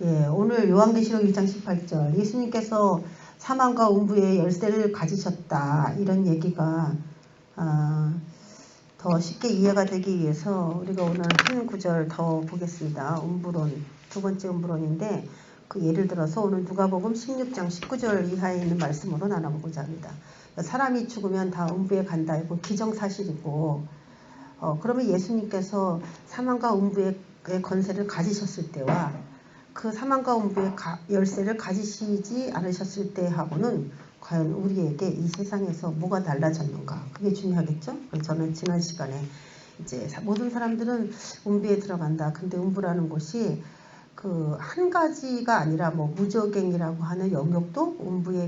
예, 오늘 요한계시록 1장 18절 예수님께서 사망과 음부의 열쇠를 가지셨다 이런 얘기가 더 쉽게 이해가 되기 위해서 우리가 오늘 한 구절 더 보겠습니다. 음부론, 두 번째 음부론인데 그 예를 들어서 오늘 누가복음 16장 19절 이하에 있는 말씀으로 나눠보고자 합니다. 사람이 죽으면 다 음부에 간다. 이거 기정사실이고 그러면 예수님께서 사망과 음부의 권세를 가지셨을 때와 그 사망과 음부의 열쇠를 가지시지 않으셨을 때하고는 과연 우리에게 이 세상에서 뭐가 달라졌는가, 그게 중요하겠죠. 저는 지난 시간에 이제 모든 사람들은 음부에 들어간다. 근데 음부라는 곳이 그 한 가지가 아니라 뭐 무저갱이라고 하는 영역도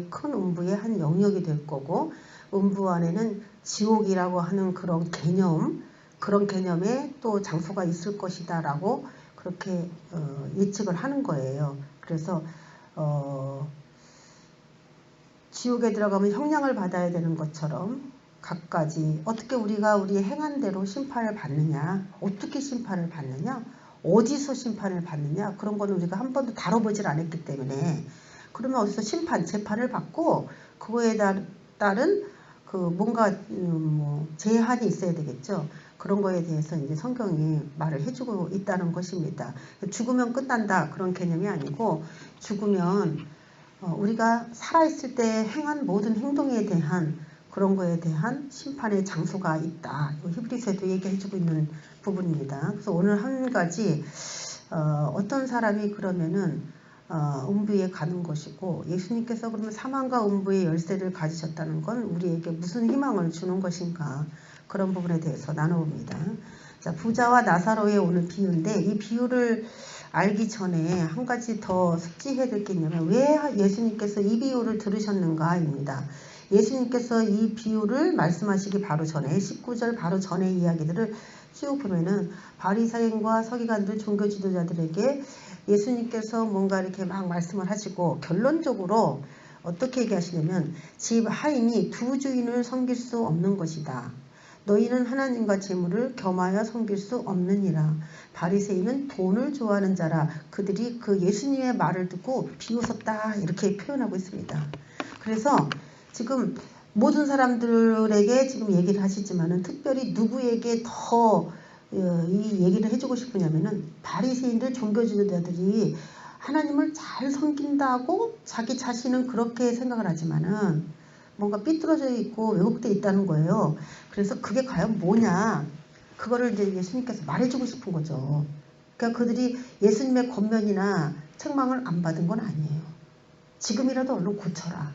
큰 음부의 한 영역이 될 거고, 음부 안에는 지옥이라고 하는 그런 개념에 또 장소가 있을 것이다 라고 그렇게 예측을 하는 거예요. 그래서 지옥에 들어가면 형량을 받아야 되는 것처럼 각가지 어떻게 우리가 우리의 행한 대로 심판을 받느냐, 어떻게 심판을 받느냐, 어디서 심판을 받느냐, 그런 거는 우리가 한 번도 다뤄보질 않았기 때문에, 그러면 어디서 재판을 받고 그거에 따른 그 뭔가 제한이 있어야 되겠죠. 그런 거에 대해서 이제 성경이 말을 해주고 있다는 것입니다. 죽으면 끝난다 그런 개념이 아니고, 죽으면 우리가 살아있을 때 행한 모든 행동에 대한 그런 거에 대한 심판의 장소가 있다. 히브리서에도 얘기해주고 있는 부분입니다. 그래서 오늘 한 가지 어떤 사람이 그러면은 음부에 가는 것이고, 예수님께서 그러면 사망과 음부의 열쇠를 가지셨다는 건 우리에게 무슨 희망을 주는 것인가, 그런 부분에 대해서 나눠봅니다. 자, 부자와 나사로의 오늘 비유인데, 이 비유를 알기 전에 한 가지 더 숙지해야 될 게 있냐면, 왜 예수님께서 이 비유를 들으셨는가입니다. 예수님께서 이 비유를 말씀하시기 바로 전에 19절 바로 전에 이야기들을 쭉 보면은 바리새인과 서기관들, 종교 지도자들에게 예수님께서 뭔가 이렇게 막 말씀을 하시고, 결론적으로 어떻게 얘기하시냐면, 집 하인이 두 주인을 섬길 수 없는 것이다. 너희는 하나님과 재물을 겸하여 섬길 수 없느니라. 바리새인은 돈을 좋아하는 자라. 그들이 그 예수님의 말을 듣고 비웃었다, 이렇게 표현하고 있습니다. 그래서 지금 모든 사람들에게 지금 얘기를 하시지만은 특별히 누구에게 더 이 얘기를 해주고 싶으냐면은, 바리새인들, 종교지도자들이 하나님을 잘 섬긴다고 자기 자신은 그렇게 생각을 하지만은 뭔가 삐뚤어져 있고 왜곡되어 있다는 거예요. 그래서 그게 과연 뭐냐, 그거를 이제 예수님께서 말해주고 싶은 거죠. 그러니까 그들이 예수님의 권면이나 책망을 안 받은 건 아니에요. 지금이라도 얼른 고쳐라,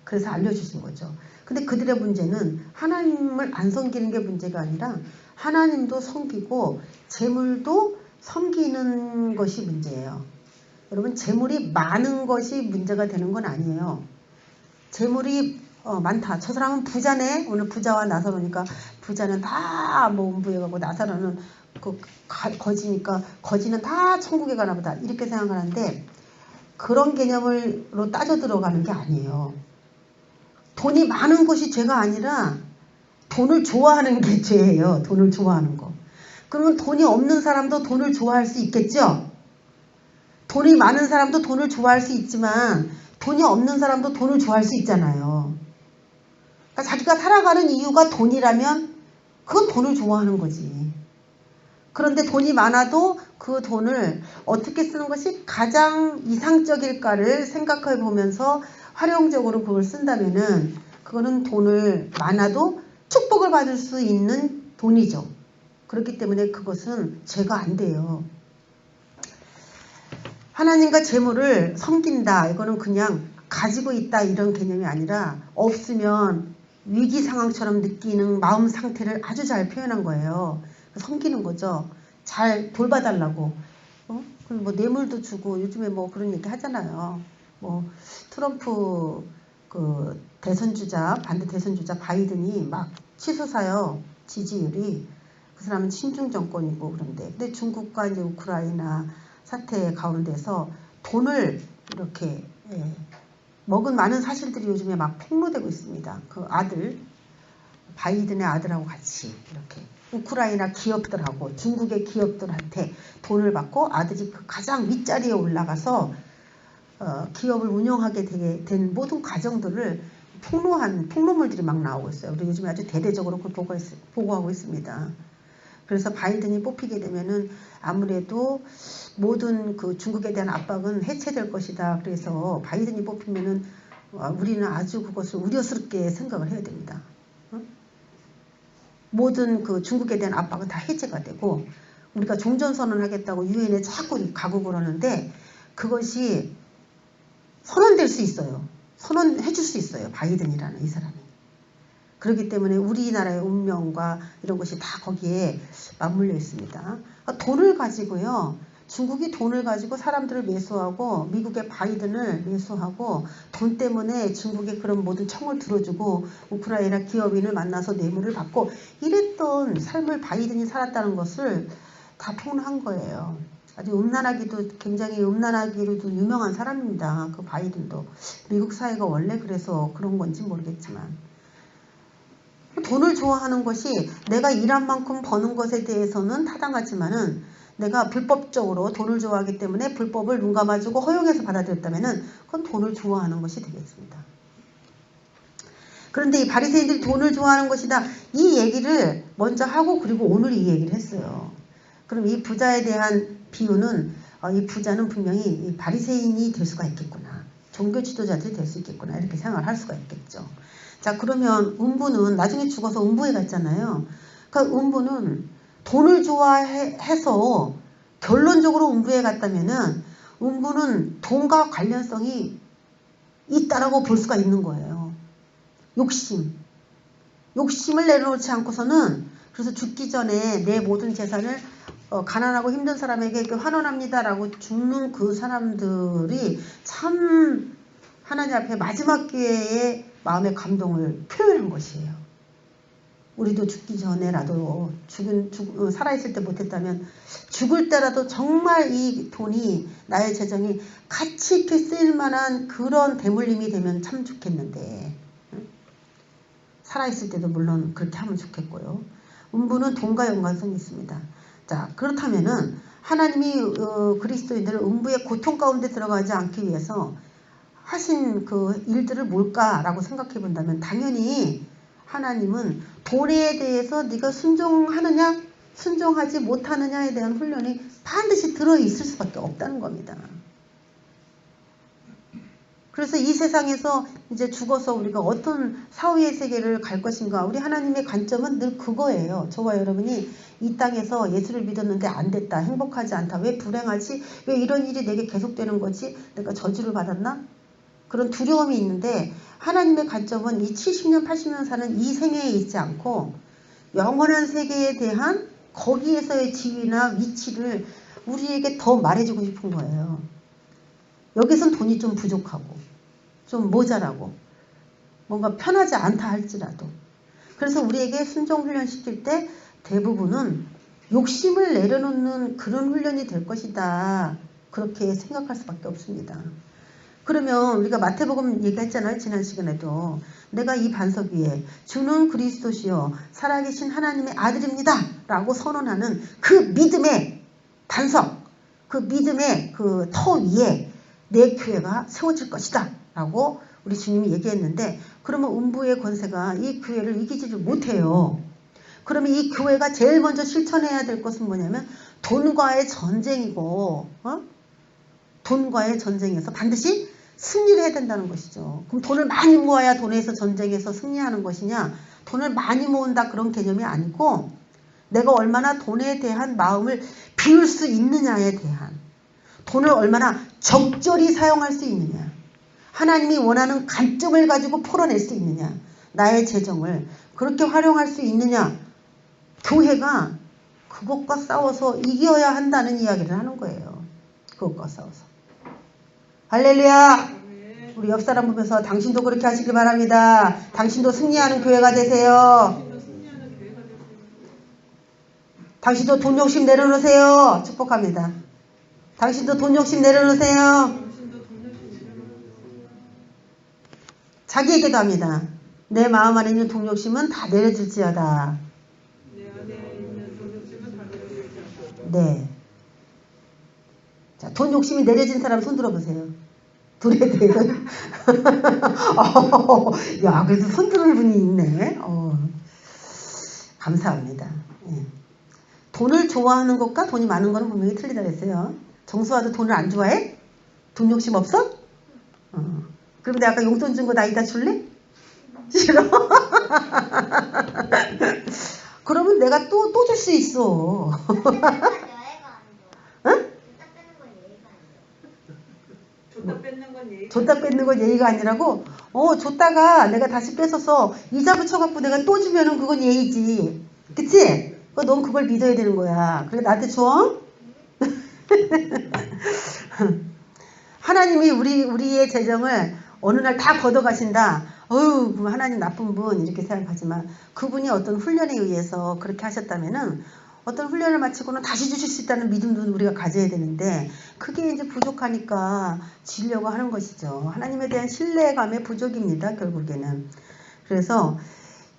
그래서 알려주신 거죠. 근데 그들의 문제는 하나님을 안 섬기는 게 문제가 아니라 하나님도 섬기고 재물도 섬기는 것이 문제예요. 여러분, 재물이 많은 것이 문제가 되는 건 아니에요. 재물이 많다. 저 사람은 부자네. 오늘 부자와 나사로니까 부자는 다 뭐 음부에 가고 나사로는 거지니까 거지는 다 천국에 가나 보다, 이렇게 생각하는데 그런 개념으로 따져 들어가는 게 아니에요. 돈이 많은 것이 죄가 아니라 돈을 좋아하는 게 죄예요. 돈을 좋아하는 거. 그러면 돈이 없는 사람도 돈을 좋아할 수 있겠죠? 돈이 많은 사람도 돈을 좋아할 수 있지만 돈이 없는 사람도 돈을 좋아할 수 있잖아요. 그러니까 자기가 살아가는 이유가 돈이라면 그건 돈을 좋아하는 거지. 그런데 돈이 많아도 그 돈을 어떻게 쓰는 것이 가장 이상적일까를 생각해 보면서 활용적으로 그걸 쓴다면은 그거는 돈을 많아도 축복을 받을 수 있는 돈이죠. 그렇기 때문에 그것은 죄가 안 돼요. 하나님과 재물을 섬긴다, 이거는 그냥 가지고 있다 이런 개념이 아니라 없으면 위기 상황처럼 느끼는 마음 상태를 아주 잘 표현한 거예요. 섬기는 거죠. 잘 돌봐달라고. 그리고 뭐 뇌물도 주고 요즘에 뭐 그런 얘기 하잖아요. 뭐 트럼프 그 반대 대선주자 바이든이 막 치솟아요. 지지율이. 그 사람은 친중 정권이고 그런데. 근데 중국과 이제 우크라이나 사태 가운데서 돈을 이렇게 먹은 많은 사실들이 요즘에 막 폭로되고 있습니다. 그 아들, 바이든의 아들하고 같이 이렇게 우크라이나 기업들하고 중국의 기업들한테 돈을 받고 아들이 그 가장 윗자리에 올라가서 기업을 운영하게 된 모든 과정들을 폭로한 폭로물들이 막 나오고 있어요. 우리 요즘에 아주 대대적으로 그걸 보고하고 있습니다. 그래서 바이든이 뽑히게 되면은 아무래도 모든 그 중국에 대한 압박은 해체될 것이다. 그래서 바이든이 뽑히면은 우리는 아주 그것을 우려스럽게 생각을 해야 됩니다. 모든 그 중국에 대한 압박은 다 해제가 되고 우리가 종전선언 하겠다고 유엔에 자꾸 가고 그러는데 그것이 선언될 수 있어요. 선언해 줄 수 있어요. 바이든이라는 이 사람이. 그렇기 때문에 우리나라의 운명과 이런 것이 다 거기에 맞물려 있습니다. 돈을 가지고요. 중국이 돈을 가지고 사람들을 매수하고 미국의 바이든을 매수하고 돈 때문에 중국의 그런 모든 청을 들어주고 우크라이나 기업인을 만나서 뇌물을 받고 이랬던 삶을 바이든이 살았다는 것을 다 폭로한 거예요. 아주 음란하기도 굉장히 음란하기로도 유명한 사람입니다. 그 바이든도. 미국 사회가 원래 그래서 그런 건지 모르겠지만 돈을 좋아하는 것이 내가 일한 만큼 버는 것에 대해서는 타당하지만은 내가 불법적으로 돈을 좋아하기 때문에 불법을 눈 감아주고 허용해서 받아들였다면은 그건 돈을 좋아하는 것이 되겠습니다. 그런데 이 바리새인들이 돈을 좋아하는 것이다. 이 얘기를 먼저 하고 그리고 오늘 이 얘기를 했어요. 그럼 이 부자에 대한 비유는 이 부자는 분명히 이 바리새인이 될 수가 있겠구나. 종교 지도자들이 될 수 있겠구나. 이렇게 생각을 할 수가 있겠죠. 자, 그러면 음부는 나중에 죽어서 음부에 갔잖아요. 그러니까 음부는 돈을 좋아해서 결론적으로 음부에 갔다면은 음부는 돈과 관련성이 있다라고 볼 수가 있는 거예요. 욕심을 내려놓지 않고서는 그래서 죽기 전에 내 모든 재산을 가난하고 힘든 사람에게 환원합니다라고 죽는 그 사람들이 참 하나님 앞에 마지막 기회에 마음의 감동을 표현한 것이에요. 우리도 죽기 전에라도 살아있을 때 못했다면 죽을 때라도 정말 이 돈이 나의 재정이 가치 있게 쓰일 만한 그런 대물림이 되면 참 좋겠는데 살아있을 때도 물론 그렇게 하면 좋겠고요. 음부는 돈과 연관성이 있습니다. 자, 그렇다면은 하나님이 그리스도인들을 음부의 고통 가운데 들어가지 않기 위해서 하신 그 일들을 뭘까라고 생각해 본다면 당연히 하나님은 돈에 대해서 네가 순종하느냐 순종하지 못하느냐에 대한 훈련이 반드시 들어있을 수밖에 없다는 겁니다. 그래서 이 세상에서 이제 죽어서 우리가 어떤 사후의 세계를 갈 것인가 우리 하나님의 관점은 늘 그거예요. 저와 여러분이 이 땅에서 예수를 믿었는데 안 됐다. 행복하지 않다. 왜 불행하지? 왜 이런 일이 내게 계속되는 거지? 내가 저주를 받았나? 그런 두려움이 있는데 하나님의 관점은 이 70년 80년 사는 이 생애에 있지 않고 영원한 세계에 대한 거기에서의 지위나 위치를 우리에게 더 말해주고 싶은 거예요. 여기선 돈이 좀 부족하고 좀 모자라고 뭔가 편하지 않다 할지라도 그래서 우리에게 순종 훈련 시킬 때 대부분은 욕심을 내려놓는 그런 훈련이 될 것이다. 그렇게 생각할 수밖에 없습니다. 그러면 우리가 마태복음 얘기했잖아요. 지난 시간에도 내가 이 반석 위에 주는 그리스도시요 살아계신 하나님의 아들입니다 라고 선언하는 그 믿음의 반석 그 믿음의 그 터 위에 내 교회가 세워질 것이다 라고 우리 주님이 얘기했는데 그러면 음부의 권세가 이 교회를 이기지를 못해요. 그러면 이 교회가 제일 먼저 실천해야 될 것은 뭐냐면 돈과의 전쟁이고 돈과의 전쟁에서 반드시 승리를 해야 된다는 것이죠. 그럼 돈을 많이 모아야 돈에서 전쟁에서 승리하는 것이냐? 돈을 많이 모은다 그런 개념이 아니고 내가 얼마나 돈에 대한 마음을 비울 수 있느냐에 대한 돈을 얼마나 적절히 사용할 수 있느냐 하나님이 원하는 관점을 가지고 풀어낼 수 있느냐 나의 재정을 그렇게 활용할 수 있느냐 교회가 그것과 싸워서 이겨야 한다는 이야기를 하는 거예요. 그것과 싸워서 할렐루야. 우리 옆 사람 보면서 당신도 그렇게 하시길 바랍니다. 당신도 승리하는 교회가 되세요. 당신도 돈 욕심 내려놓으세요. 축복합니다. 당신도 돈 욕심 내려놓으세요. 자기에게도 합니다. 내 마음 안에 있는 돈 욕심은 다 내려질지어다. 네. 자, 돈 욕심이 내려진 사람 손 들어보세요. 돈에 대해서. 야, 그래도 손 들을 분이 있네. 감사합니다. 예. 돈을 좋아하는 것과 돈이 많은 거는 분명히 틀리다 그랬어요. 정수아도 돈을 안 좋아해? 돈 욕심 없어? 그럼 내가 아까 용돈 준 거 나 이따 줄래? 싫어? 그러면 내가 또 줄 수 있어. 응? 줬다 뺏는 건 예의가 아니라고? 줬다가 내가 다시 뺏어서 이자 붙여갖고 내가 또 주면은 그건 예의지. 그치? 넌 그걸 믿어야 되는 거야. 그래, 나한테 줘? 하나님이 우리의 재정을 어느 날 다 걷어가신다. 그럼 하나님 나쁜 분 이렇게 생각하지만 그분이 어떤 훈련에 의해서 그렇게 하셨다면은 어떤 훈련을 마치고는 다시 주실 수 있다는 믿음도 우리가 가져야 되는데 그게 이제 부족하니까 지려고 하는 것이죠. 하나님에 대한 신뢰감의 부족입니다. 결국에는. 그래서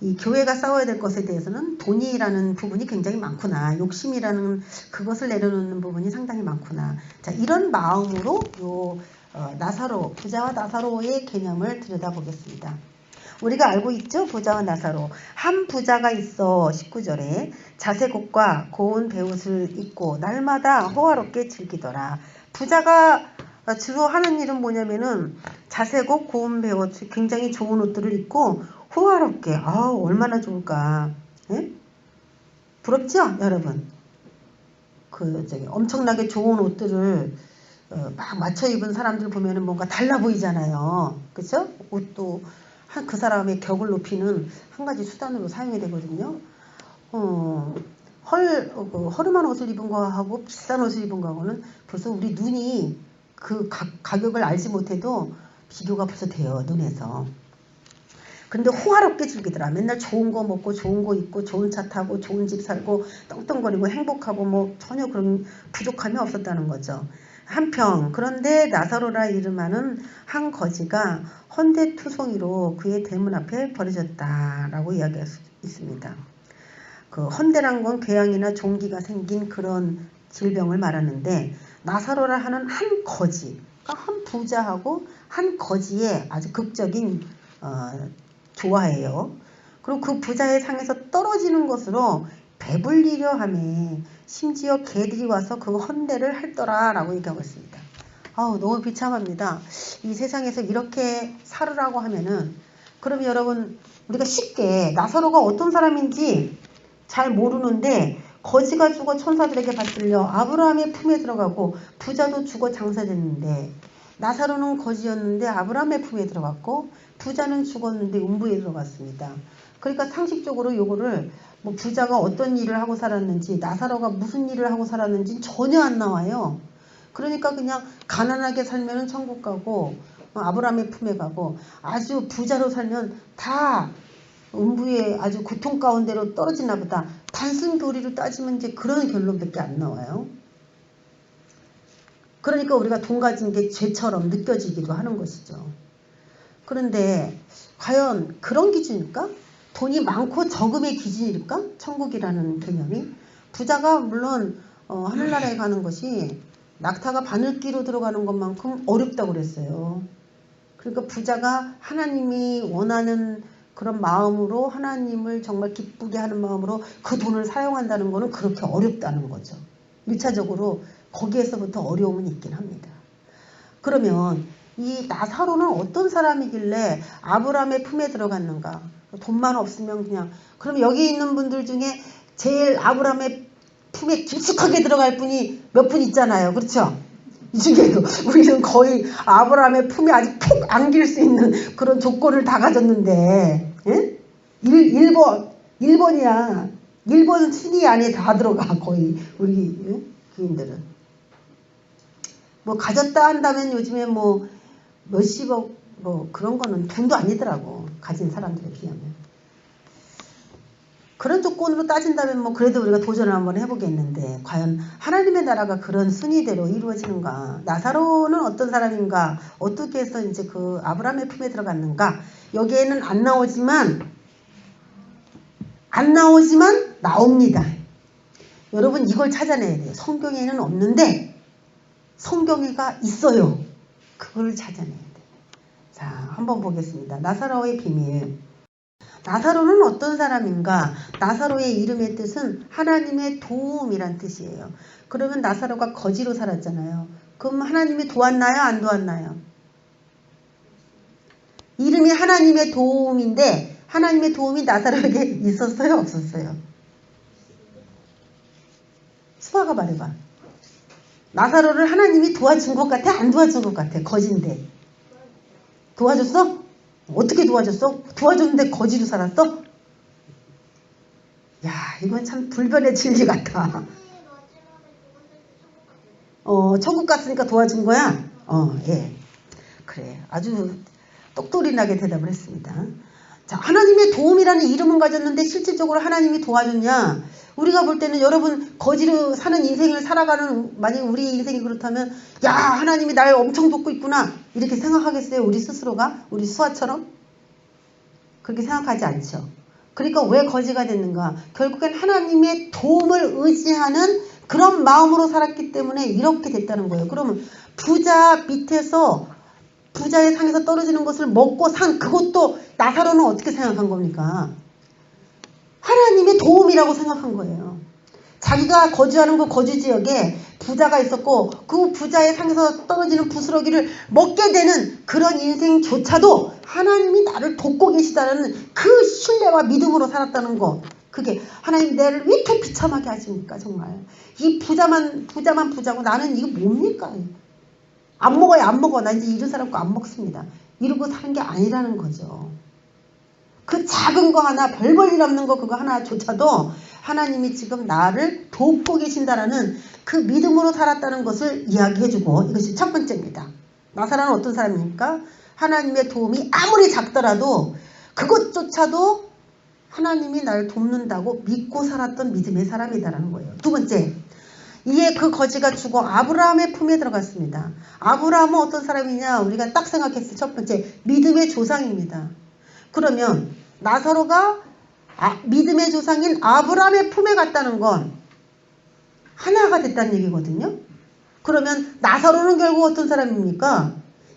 이 교회가 싸워야 될 것에 대해서는 돈이라는 부분이 굉장히 많구나. 욕심이라는 그것을 내려놓는 부분이 상당히 많구나. 자, 이런 마음으로 나사로, 부자와 나사로의 개념을 들여다보겠습니다. 우리가 알고 있죠? 부자와 나사로. 한 부자가 있어 19절에 자색옷과 고운 베옷을 입고 날마다 호화롭게 즐기더라. 부자가 주로 하는 일은 뭐냐면은 자색옷, 고운 베옷, 굉장히 좋은 옷들을 입고 호화롭게. 얼마나 좋을까. 예? 부럽죠? 여러분. 엄청나게 좋은 옷들을 막 맞춰 입은 사람들 보면은 뭔가 달라 보이잖아요. 그쵸? 옷도 그 사람의 격을 높이는 한 가지 수단으로 사용이 되거든요. 허름한 옷을 입은 거하고 비싼 옷을 입은 거하고는 벌써 우리 눈이 그 가격을 알지 못해도 비교가 벌써 돼요. 눈에서. 근데 호화롭게 즐기더라. 맨날 좋은 거 먹고 좋은 거 입고 좋은 차 타고 좋은 집 살고 떵떵거리고 행복하고 뭐 전혀 그런 부족함이 없었다는 거죠. 한편 그런데 나사로라 이름하는 한 거지가 헌데투성이로 그의 대문 앞에 버려졌다라고 이야기할 수 있습니다. 그 헌데란 건 궤양이나 종기가 생긴 그런 질병을 말하는데 나사로라 하는 한 거지, 그러니까 한 부자하고 한 거지의 아주 극적인 조화예요. 그리고 그 부자의 상에서 떨어지는 것으로 배불리려 하며 심지어 개들이 와서 그 헌데를 할더라 라고 얘기하고 있습니다. 너무 비참합니다. 이 세상에서 이렇게 살으라고 하면은, 그럼 여러분 우리가 쉽게 나사로가 어떤 사람인지 잘 모르는데 거지가 죽어 천사들에게 받들려 아브라함의 품에 들어가고 부자도 죽어 장사됐는데 나사로는 거지였는데 아브라함의 품에 들어갔고 부자는 죽었는데 음부에 들어갔습니다. 그러니까 상식적으로 요거를 뭐 부자가 어떤 일을 하고 살았는지 나사로가 무슨 일을 하고 살았는지 전혀 안 나와요. 그러니까 그냥 가난하게 살면은 천국 가고 아브라함의 품에 가고 아주 부자로 살면 다 음부에 아주 고통 가운데로 떨어지나 보다. 단순 교리로 따지면 이제 그런 결론밖에 안 나와요. 그러니까 우리가 돈 가진 게 죄처럼 느껴지기도 하는 것이죠. 그런데 과연 그런 기준일까? 돈이 많고 적음의 기준일까? 천국이라는 개념이. 부자가 물론 하늘나라에 가는 것이 낙타가 바늘귀로 들어가는 것만큼 어렵다고 그랬어요. 그러니까 부자가 하나님이 원하는 그런 마음으로 하나님을 정말 기쁘게 하는 마음으로 그 돈을 사용한다는 것은 그렇게 어렵다는 거죠. 1차적으로 거기에서부터 어려움은 있긴 합니다. 그러면 이 나사로는 어떤 사람이길래 아브라함의 품에 들어갔는가? 돈만 없으면 그냥. 그럼 여기 있는 분들 중에 제일 아브라함의 품에 깊숙하게 들어갈 분이 몇 분 있잖아요. 그렇죠? 이 중에도 우리는 거의 아브라함의 품에 아주 푹 안길 수 있는 그런 조건을 다 가졌는데, 예? 1번이야. 1번 순위 안에 다 들어가, 거의 우리 교인들은. 뭐 가졌다 한다면 요즘에 뭐 몇십억 뭐 그런 거는 돈도 아니더라고, 가진 사람들에 비하면. 그런 조건으로 따진다면 뭐 그래도 우리가 도전을 한번 해보겠는데 과연 하나님의 나라가 그런 순위대로 이루어지는가? 나사로는 어떤 사람인가? 어떻게 해서 이제 그 아브라함의 품에 들어갔는가? 여기에는 안 나오지만 나옵니다. 여러분 이걸 찾아내야 돼요. 성경에는 없는데 성경에가 있어요. 그걸 찾아내야 돼요. 자, 한번 보겠습니다. 나사로의 비밀. 나사로는 어떤 사람인가? 나사로의 이름의 뜻은 하나님의 도움이란 뜻이에요. 그러면 나사로가 거지로 살았잖아요. 그럼 하나님이 도왔나요? 안 도왔나요? 이름이 하나님의 도움인데 하나님의 도움이 나사로에게 있었어요? 없었어요? 수아가 말해봐. 나사로를 하나님이 도와준 것 같아? 안 도와준 것 같아? 거지인데. 도와줬어? 어떻게 도와줬어? 도와줬는데 거지로 살았어? 야, 이건 참 불변의 진리 같아. 천국 갔으니까 도와준 거야? 예. 그래. 아주 똑똑이 나게 대답을 했습니다. 자, 하나님의 도움이라는 이름은 가졌는데 실질적으로 하나님이 도와줬냐? 우리가 볼 때는 여러분 거지로 사는 인생을 살아가는 만약 우리 인생이 그렇다면 야, 하나님이 날 엄청 돕고 있구나 이렇게 생각하겠어요? 우리 스스로가? 우리 수아처럼? 그렇게 생각하지 않죠. 그러니까 왜 거지가 됐는가? 결국엔 하나님의 도움을 의지하는 그런 마음으로 살았기 때문에 이렇게 됐다는 거예요. 그러면 부자 밑에서 부자의 상에서 떨어지는 것을 먹고 산 그것도 나사로는 어떻게 생각한 겁니까? 하나님의 도움이라고 생각한 거예요. 자기가 거주하는 그 거주지역에 부자가 있었고 그 부자의 상에서 떨어지는 부스러기를 먹게 되는 그런 인생조차도 하나님이 나를 돕고 계시다는 그 신뢰와 믿음으로 살았다는 거. 그게 하나님 나를 왜 이렇게 비참하게 하십니까 정말. 이 부자만 부자고 나는 이거 뭡니까. 안 먹어요 안 먹어. 나 이제 이런 사람 거 안 먹습니다. 이러고 사는 게 아니라는 거죠. 그 작은 거 하나 별 볼 일 없는 거 그거 하나조차도 하나님이 지금 나를 돕고 계신다라는 그 믿음으로 살았다는 것을 이야기해주고 이것이 첫 번째입니다. 나사로는 어떤 사람입니까? 하나님의 도움이 아무리 작더라도 그것조차도 하나님이 나를 돕는다고 믿고 살았던 믿음의 사람이다라는 거예요. 두 번째, 이에 그 거지가 죽어 아브라함의 품에 들어갔습니다. 아브라함은 어떤 사람이냐? 우리가 딱 생각했을 첫 번째, 믿음의 조상입니다. 그러면 나사로가 믿음의 조상인 아브라함의 품에 갔다는 건 하나가 됐다는 얘기거든요. 그러면 나사로는 결국 어떤 사람입니까?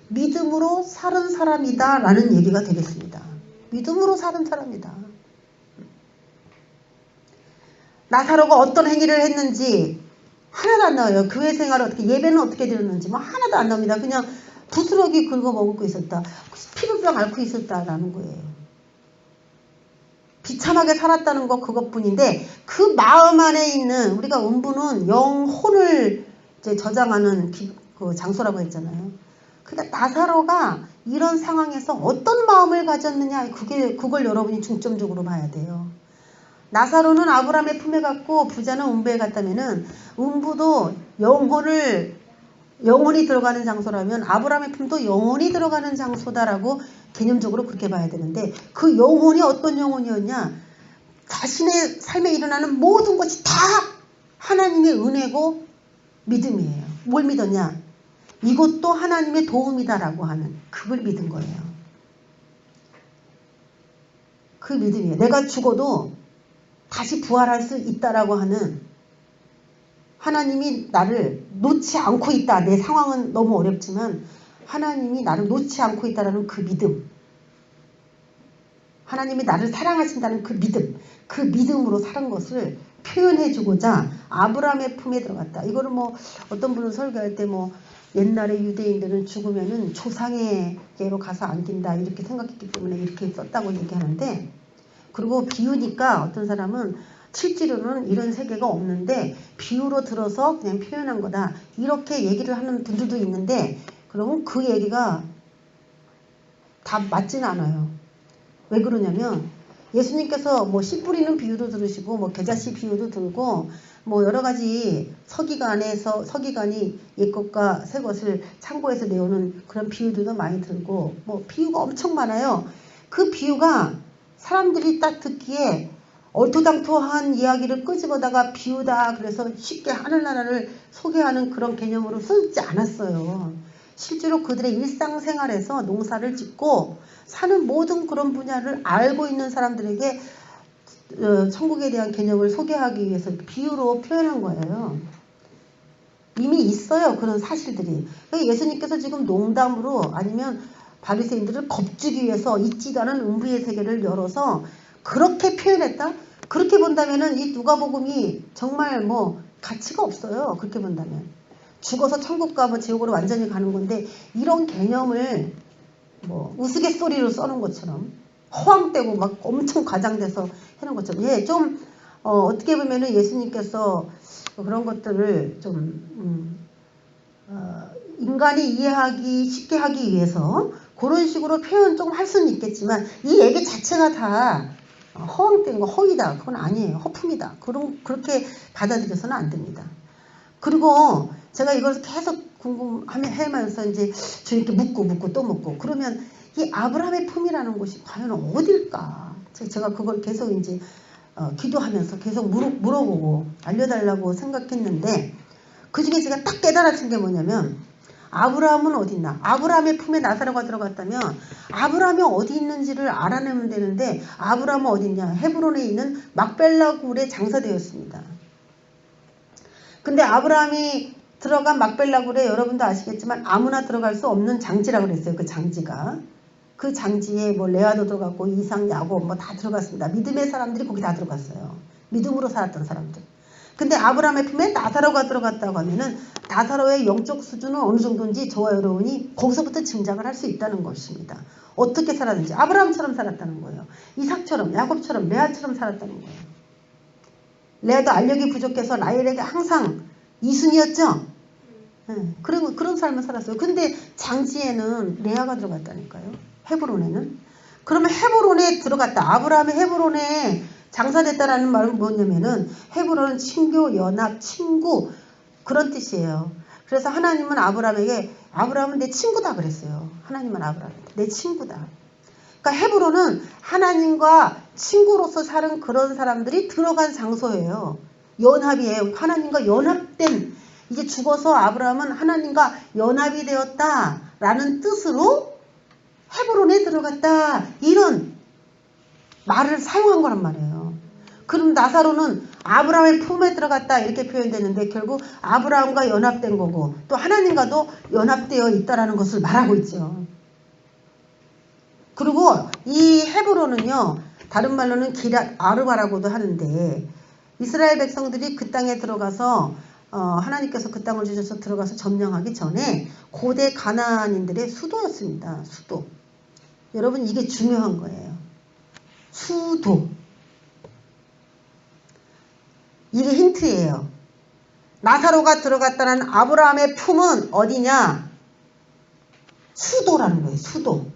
믿음으로 사는 사람이다 라는 얘기가 되겠습니다. 믿음으로 사는 사람이다. 나사로가 어떤 행위를 했는지 하나도 안 나와요. 교회 생활을 어떻게 예배는 어떻게 드렸는지 뭐 하나도 안 나옵니다. 그냥 부스러기 긁어 먹고 있었다. 피부병 앓고 있었다라는 거예요. 비참하게 살았다는 거 그것뿐인데 그 마음 안에 있는 우리가 음부는 영혼을 이제 저장하는 그 장소라고 했잖아요. 그러니까 나사로가 이런 상황에서 어떤 마음을 가졌느냐 그걸 여러분이 중점적으로 봐야 돼요. 나사로는 아브라함의 품에 갔고 부자는 음부에 갔다면은 음부도 영혼이 들어가는 장소라면 아브라함의 품도 영혼이 들어가는 장소다라고 개념적으로 그렇게 봐야 되는데 그 영혼이 어떤 영혼이었냐? 자신의 삶에 일어나는 모든 것이 다 하나님의 은혜고 믿음이에요. 뭘 믿었냐? 이것도 하나님의 도움이다라고 하는 그걸 믿은 거예요. 그 믿음이에요. 내가 죽어도 다시 부활할 수 있다라고 하는 하나님이 나를 놓지 않고 있다. 내 상황은 너무 어렵지만 하나님이 나를 놓지 않고 있다는 그 믿음. 하나님이 나를 사랑하신다는 그 믿음. 그 믿음으로 사는 것을 표현해주고자 아브라함의 품에 들어갔다. 이거를 뭐 어떤 분은 설교할 때 뭐 옛날에 유대인들은 죽으면은 조상에게로 가서 안긴다 이렇게 생각했기 때문에 이렇게 썼다고 얘기하는데 그리고 비유니까 어떤 사람은 실제로는 이런 세계가 없는데 비유로 들어서 그냥 표현한 거다. 이렇게 얘기를 하는 분들도 있는데 그러면 그 얘기가 다 맞지는 않아요. 왜 그러냐면 예수님께서 뭐 씨 뿌리는 비유도 들으시고 뭐 겨자씨 비유도 들고 뭐 여러 가지 서기관이 옛것과 새것을 창고에서 내오는 그런 비유들도 많이 들고 뭐 비유가 엄청 많아요. 그 비유가 사람들이 딱 듣기에 얼토당토한 이야기를 끄집어다가 비유다 그래서 쉽게 하늘나라를 소개하는 그런 개념으로 쓰지 않았어요. 실제로 그들의 일상생활에서 농사를 짓고 사는 모든 그런 분야를 알고 있는 사람들에게 천국에 대한 개념을 소개하기 위해서 비유로 표현한 거예요. 이미 있어요. 그런 사실들이. 그러니까 예수님께서 지금 농담으로 아니면 바리새인들을 겁주기 위해서 있지도 않은 음부의 세계를 열어서 그렇게 표현했다? 그렇게 본다면은 이 누가복음이 정말 뭐 가치가 없어요. 그렇게 본다면. 죽어서 천국 가면 지옥으로 완전히 가는 건데 이런 개념을 뭐 우스갯소리로 써놓은 것처럼 허황되고 막 엄청 과장돼서 해놓은 것처럼 좀 어떻게 보면은 예수님께서 그런 것들을 좀 인간이 이해하기 쉽게 하기 위해서 그런 식으로 표현 좀 할 수는 있겠지만 이 얘기 자체가 다 허황된 거 허위다. 그건 아니에요. 허풍이다. 그렇게 받아들여서는 안 됩니다. 그리고 제가 이걸 계속 궁금해하면서 이제 주님께 묻고 또 묻고 그러면 이 아브라함의 품이라는 곳이 과연 어딜까? 제가 그걸 계속 이제 기도하면서 계속 물어보고 알려달라고 생각했는데 그 중에 제가 딱 깨달아진 게 뭐냐면 아브라함은 어디 있나? 아브라함의 품에 나사로가 들어갔다면 아브라함이 어디 있는지를 알아내면 되는데 아브라함은 어디 있냐? 헤브론에 있는 막벨라 굴에 장사되었습니다. 근데 아브라함이 들어간 막벨라 굴에 여러분도 아시겠지만 아무나 들어갈 수 없는 장지라고 그랬어요. 그 장지가. 그 장지에 뭐 레아도 들어갔고 이삭, 야곱 뭐 다 들어갔습니다. 믿음의 사람들이 거기 다 들어갔어요. 믿음으로 살았던 사람들. 근데 아브라함의 품에 나사로가 들어갔다고 하면은 나사로의 영적 수준은 어느 정도인지 저와 여러분이 거기서부터 짐작을 할 수 있다는 것입니다. 어떻게 살았는지 아브라함처럼 살았다는 거예요. 이삭처럼 야곱처럼 레아처럼 살았다는 거예요. 레아도 알력이 부족해서 라헬에게 항상 이순이었죠. 그런 삶을 살았어요. 근데 장지에는 레아가 들어갔다니까요. 헤브론에는. 그러면 헤브론에 들어갔다. 아브라함이 헤브론에 장사됐다라는 말은 뭐냐면은 헤브론은 친교, 연합, 친구 그런 뜻이에요. 그래서 하나님은 아브라함에게 아브라함은 내 친구다 그랬어요. 하나님은 아브라함한테 내 친구다. 그러니까 헤브론은 하나님과 친구로서 사는 그런 사람들이 들어간 장소예요. 연합이에요. 하나님과 연합된 이제 죽어서 아브라함은 하나님과 연합이 되었다라는 뜻으로 헤브론에 들어갔다. 이런 말을 사용한 거란 말이에요. 그럼 나사로는 아브라함의 품에 들어갔다 이렇게 표현되는데 결국 아브라함과 연합된 거고 또 하나님과도 연합되어 있다라는 것을 말하고 있죠. 그리고 이 헤브론은요. 다른 말로는 기랏 아르바라고도 하는데 이스라엘 백성들이 그 땅에 들어가서 하나님께서 그 땅을 주셔서 들어가서 점령하기 전에 고대 가나안인들의 수도였습니다. 수도. 여러분 이게 중요한 거예요. 수도. 이게 힌트예요. 나사로가 들어갔다는 아브라함의 품은 어디냐? 수도라는 거예요. 수도.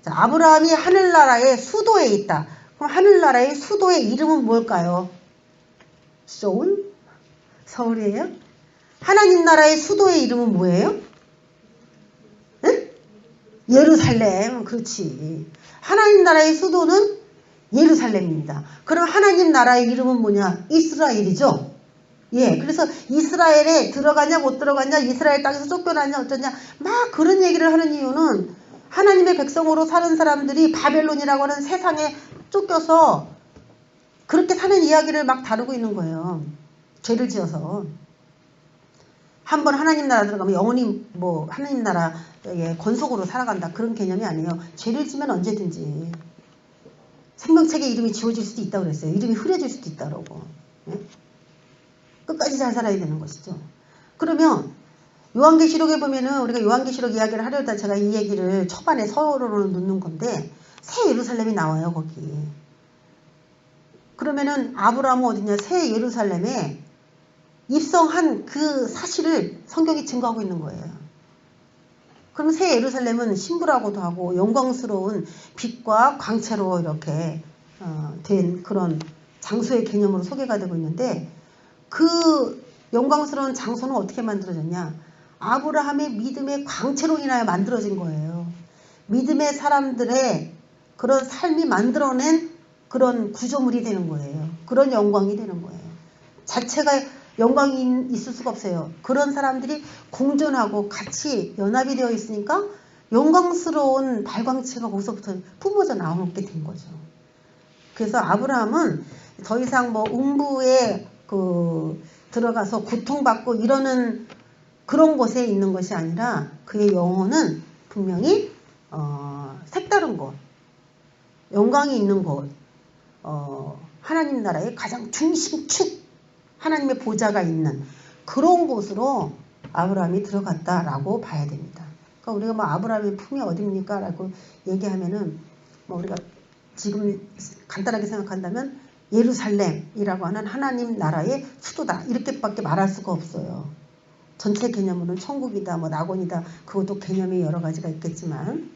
자, 아브라함이 하늘나라의 수도에 있다. 그럼 하늘나라의 수도의 이름은 뭘까요? 소울? 서울이에요? 하나님 나라의 수도의 이름은 뭐예요? 응? 예루살렘. 그렇지. 하나님 나라의 수도는 예루살렘입니다. 그럼 하나님 나라의 이름은 뭐냐? 이스라엘이죠. 예, 그래서 이스라엘에 들어가냐 못 들어가냐 이스라엘 땅에서 쫓겨나냐 어쩌냐 막 그런 얘기를 하는 이유는 하나님의 백성으로 사는 사람들이 바벨론이라고 하는 세상에 쫓겨서 그렇게 사는 이야기를 막 다루고 있는 거예요. 죄를 지어서. 한번 하나님 나라 들어가면 영원히 뭐 하나님 나라의 권속으로 살아간다. 그런 개념이 아니에요. 죄를 지면 언제든지 생명책에 이름이 지워질 수도 있다고 그랬어요. 이름이 흐려질 수도 있다고. 예? 끝까지 잘 살아야 되는 것이죠. 그러면 요한계시록에 보면은 우리가 요한계시록 이야기를 하려다 제가 이 얘기를 초반에 서론으로 넣는 건데 새 예루살렘이 나와요. 거기. 그러면은 아브라함은 어디냐? 새 예루살렘에 입성한 그 사실을 성경이 증거하고 있는 거예요. 그럼 새 예루살렘은 신부라고도 하고 영광스러운 빛과 광채로 이렇게 된 그런 장소의 개념으로 소개가 되고 있는데 그 영광스러운 장소는 어떻게 만들어졌냐? 아브라함의 믿음의 광채로 인하여 만들어진 거예요. 믿음의 사람들의 그런 삶이 만들어낸 그런 구조물이 되는 거예요. 그런 영광이 되는 거예요. 자체가 영광이 있을 수가 없어요. 그런 사람들이 공존하고 같이 연합이 되어 있으니까 영광스러운 발광체가 거기서부터 뿜어져 나오게 된 거죠. 그래서 아브라함은 더 이상 뭐 음부에 들어가서 고통받고 이러는 그런 곳에 있는 것이 아니라 그의 영혼은 분명히 색다른 곳, 영광이 있는 곳, 하나님 나라의 가장 중심축, 하나님의 보좌가 있는 그런 곳으로 아브라함이 들어갔다라고 봐야 됩니다. 그러니까 우리가 뭐 아브라함의 품이 어딥니까? 라고 얘기하면은 뭐 우리가 지금 간단하게 생각한다면 예루살렘이라고 하는 하나님 나라의 수도다. 이렇게밖에 말할 수가 없어요. 전체 개념으로는 천국이다, 뭐 낙원이다. 그것도 개념이 여러 가지가 있겠지만.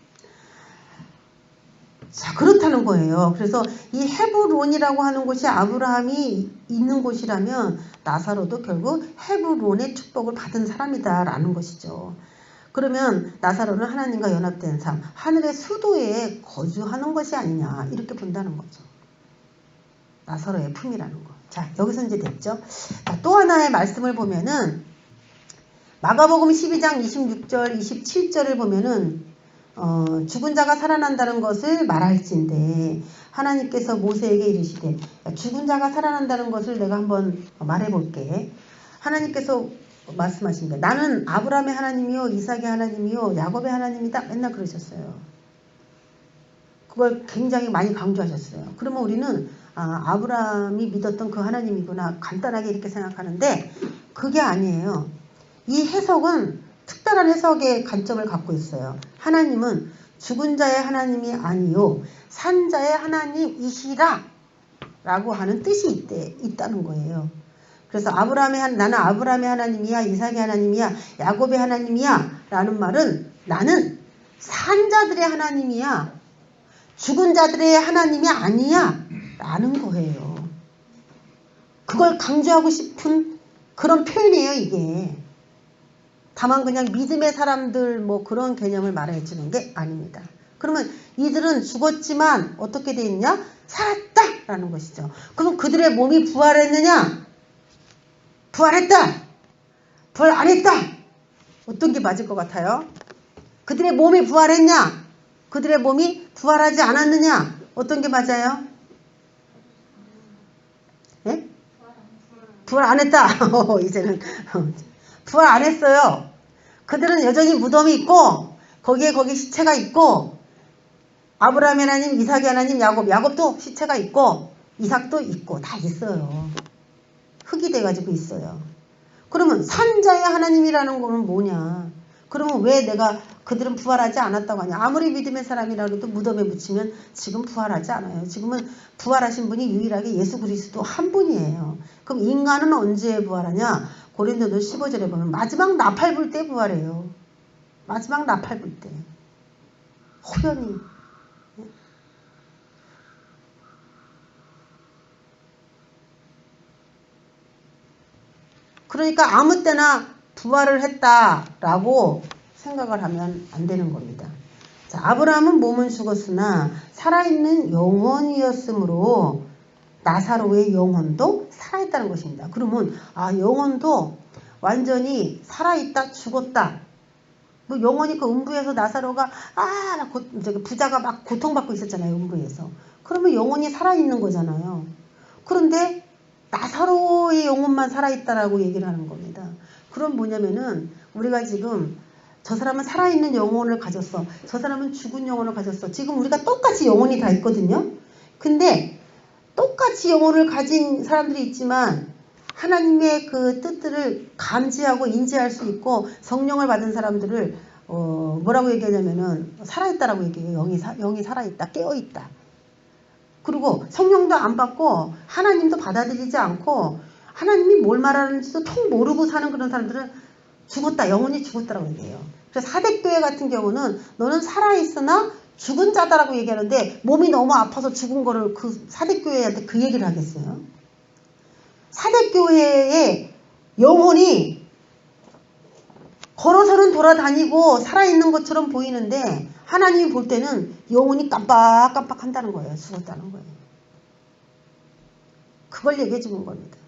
자, 그렇다는 거예요. 그래서 이 헤브론이라고 하는 곳이 아브라함이 있는 곳이라면 나사로도 결국 헤브론의 축복을 받은 사람이다라는 것이죠. 그러면 나사로는 하나님과 연합된 삶, 하늘의 수도에 거주하는 것이 아니냐 이렇게 본다는 거죠. 나사로의 품이라는 거. 자, 여기서 이제 됐죠. 자, 또 하나의 말씀을 보면은 마가복음 12장 26절, 27절을 보면은 죽은 자가 살아난다는 것을 말할진대 하나님께서 모세에게 이르시되, 죽은 자가 살아난다는 것을 내가 한번 말해볼게. 하나님께서 말씀하신 게 나는 아브라함의 하나님이요 이삭의 하나님이요 야곱의 하나님이다 맨날 그러셨어요. 그걸 굉장히 많이 강조하셨어요. 그러면 우리는 아브라함이 믿었던 그 하나님이구나 간단하게 이렇게 생각하는데 그게 아니에요. 이 해석은 특별한 해석의 관점을 갖고 있어요. 하나님은 죽은 자의 하나님이 아니요 산 자의 하나님이시라 라고 하는 뜻이 있다는 거예요. 그래서 나는 아브라함의 하나님이야 이삭의 하나님이야 야곱의 하나님이야 라는 말은 나는 산 자들의 하나님이야 죽은 자들의 하나님이 아니야 라는 거예요. 그걸 강조하고 싶은 그런 표현이에요 이게. 다만 그냥 믿음의 사람들 뭐 그런 개념을 말해 주는 게 아닙니다. 그러면 이들은 죽었지만 어떻게 돼 있냐? 살았다 라는 것이죠. 그럼 그들의 몸이 부활했느냐? 부활했다! 부활 안 했다! 어떤 게 맞을 것 같아요? 그들의 몸이 부활했냐? 그들의 몸이 부활하지 않았느냐? 어떤 게 맞아요? 예? 부활 안 했다! 이제는 부활 안 했어요. 그들은 여전히 무덤이 있고 거기 시체가 있고 아브라함의 하나님, 이삭의 하나님, 야곱도 시체가 있고 이삭도 있고 다 있어요. 흙이 돼가지고 있어요. 그러면 산자의 하나님이라는 거는 뭐냐? 그러면 왜 내가 그들은 부활하지 않았다고 하냐? 아무리 믿음의 사람이라고 해도 무덤에 묻히면 지금 부활하지 않아요. 지금은 부활하신 분이 유일하게 예수 그리스도 한 분이에요. 그럼 인간은 언제 부활하냐? 고린도서 15절에 보면 마지막 나팔 불 때 부활해요. 마지막 나팔 불 때. 호연히. 그러니까 아무 때나 부활을 했다라고 생각을 하면 안 되는 겁니다. 자, 아브라함은 몸은 죽었으나 살아있는 영혼이었으므로 나사로의 영혼도 살아있다는 것입니다. 그러면 영혼도 완전히 살아있다 죽었다. 뭐 영혼이 그 음부에서 나사로가 부자가 막 고통받고 있었잖아요. 음부에서. 그러면 영혼이 살아있는 거잖아요. 그런데 나사로의 영혼만 살아있다라고 얘기를 하는 겁니다. 그럼 뭐냐면은 우리가 지금 저 사람은 살아있는 영혼을 가졌어. 저 사람은 죽은 영혼을 가졌어. 지금 우리가 똑같이 영혼이 다 있거든요. 근데 똑같이 영혼을 가진 사람들이 있지만 하나님의 그 뜻들을 감지하고 인지할 수 있고 성령을 받은 사람들을 뭐라고 얘기하냐면은 살아있다라고 얘기해요. 영이 살아있다. 깨어있다. 그리고 성령도 안 받고 하나님도 받아들이지 않고 하나님이 뭘 말하는지도 통 모르고 사는 그런 사람들은 죽었다. 영혼이 죽었다라고 얘기해요. 그래서 사대교회 같은 경우는 너는 살아있으나 죽은 자다라고 얘기하는데 몸이 너무 아파서 죽은 거를 그 사대교회한테 그 얘기를 하겠어요. 사대교회의 영혼이 걸어서는 돌아다니고 살아있는 것처럼 보이는데 하나님이 볼 때는 영혼이 깜빡깜빡 한다는 거예요. 죽었다는 거예요. 그걸 얘기해 주는 겁니다.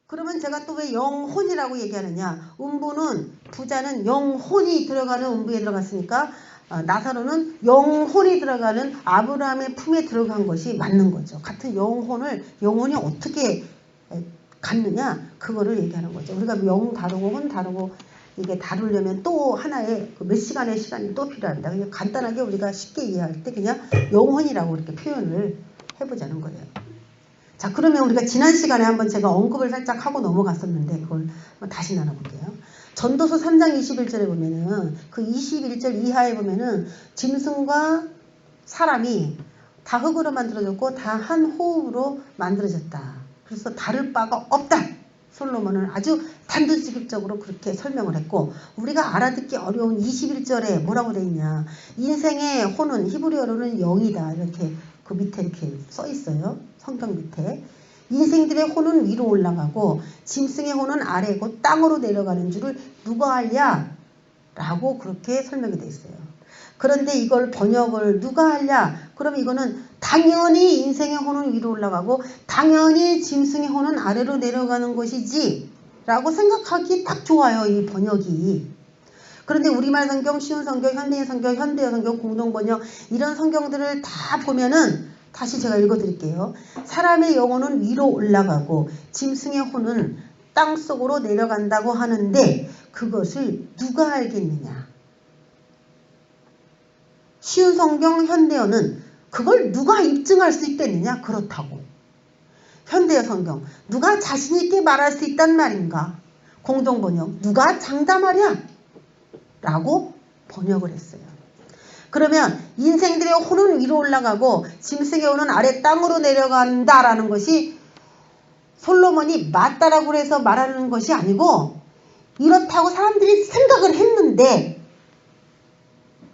그러면 제가 또 왜 영혼이라고 얘기하느냐? 음부는 부자는 영혼이 들어가는 음부에 들어갔으니까 나사로는 영혼이 들어가는 아브라함의 품에 들어간 것이 맞는 거죠. 같은 영혼이 어떻게 갖느냐, 그거를 얘기하는 거죠. 우리가 영 다루고 혼 다루고 이게 다루려면 또 하나의 몇 시간의 시간이 또 필요합니다. 그냥 간단하게 우리가 쉽게 이해할 때 그냥 영혼이라고 이렇게 표현을 해보자는 거예요. 자, 그러면 우리가 지난 시간에 한번 제가 언급을 살짝 하고 넘어갔었는데 그걸 다시 나눠볼게요. 전도서 3장 21절에 보면은 그 21절 이하에 보면은 짐승과 사람이 다 흙으로 만들어졌고 다 한 호흡으로 만들어졌다. 그래서 다를 바가 없다. 솔로몬은 아주 단도직입적으로 그렇게 설명을 했고, 우리가 알아듣기 어려운 21절에 뭐라고 돼 있냐, 인생의 혼은 히브리어로는 영이다, 이렇게 그 밑에 이렇게 써 있어요. 성경 밑에. 인생들의 혼은 위로 올라가고 짐승의 혼은 아래고 땅으로 내려가는 줄을 누가 알랴? 라고 그렇게 설명이 돼 있어요. 그런데 이걸 번역을 누가 알랴? 그럼 이거는 당연히 인생의 혼은 위로 올라가고 당연히 짐승의 혼은 아래로 내려가는 것이지 라고 생각하기 딱 좋아요, 이 번역이. 그런데 우리말 성경, 쉬운 성경, 현대인 성경, 현대어 성경, 공동번역 이런 성경들을 다 보면은, 다시 제가 읽어드릴게요. 사람의 영혼은 위로 올라가고 짐승의 혼은 땅속으로 내려간다고 하는데 그것을 누가 알겠느냐. 쉬운 성경, 현대어는 그걸 누가 입증할 수 있겠느냐. 그렇다고. 현대어 성경, 누가 자신있게 말할 수 있단 말인가. 공동번역, 누가 장담하랴 라고 번역을 했어요. 그러면 인생들의 혼은 위로 올라가고 짐승의 혼은 아래 땅으로 내려간다라는 것이 솔로몬이 맞다라고 해서 말하는 것이 아니고, 이렇다고 사람들이 생각을 했는데,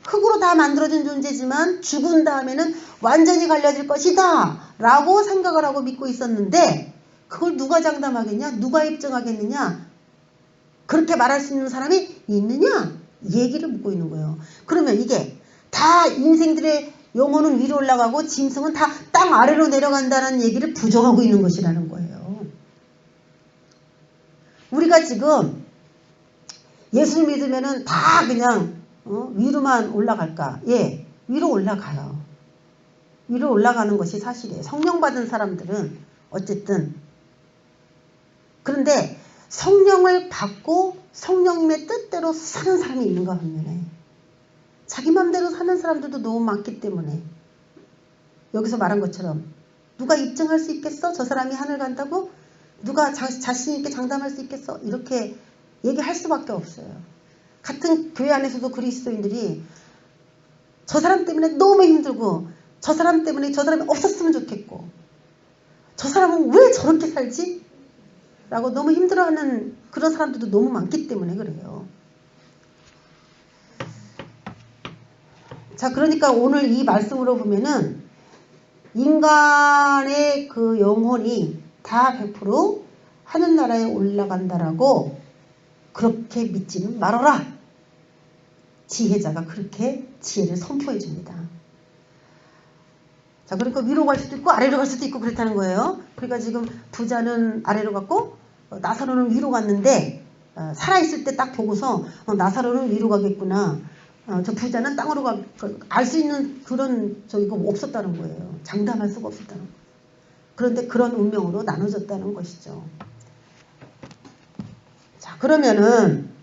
흙으로 다 만들어진 존재지만 죽은 다음에는 완전히 갈려질 것이다 라고 생각을 하고 믿고 있었는데, 그걸 누가 장담하겠냐? 누가 입증하겠느냐? 그렇게 말할 수 있는 사람이 있느냐? 얘기를 묻고 있는 거예요. 그러면 이게 다 인생들의 영혼은 위로 올라가고 짐승은 다 땅 아래로 내려간다는 얘기를 부정하고 있는 것이라는 거예요. 우리가 지금 예수를 믿으면은 다 그냥 위로만 올라갈까? 예, 위로 올라가요. 위로 올라가는 것이 사실이에요. 성령 받은 사람들은 어쨌든. 그런데 성령을 받고 성령님의 뜻대로 사는 사람이 있는가 반면에 자기 맘대로 사는 사람들도 너무 많기 때문에, 여기서 말한 것처럼 누가 입증할 수 있겠어? 저 사람이 하늘 간다고? 누가 자신 있게 장담할 수 있겠어? 이렇게 얘기할 수밖에 없어요. 같은 교회 안에서도 그리스도인들이 저 사람 때문에 너무 힘들고, 저 사람 때문에 저 사람이 없었으면 좋겠고, 저 사람은 왜 저렇게 살지? 라고 너무 힘들어하는 그런 사람들도 너무 많기 때문에 그래요. 자, 그러니까 오늘 이 말씀으로 보면은 인간의 그 영혼이 다 100% 하늘나라에 올라간다라고 그렇게 믿지는 말아라. 지혜자가 그렇게 지혜를 선포해 줍니다. 자, 그러니까 위로 갈 수도 있고 아래로 갈 수도 있고 그렇다는 거예요. 그러니까 지금 부자는 아래로 갔고 나사로는 위로 갔는데, 살아있을 때 딱 보고서 나사로는 위로 가겠구나, 저 부자는 땅으로 알 수 있는 그런 저기가 없었다는 거예요. 장담할 수가 없었다는 거예요. 그런데 그런 운명으로 나눠졌다는 것이죠. 자, 그러면은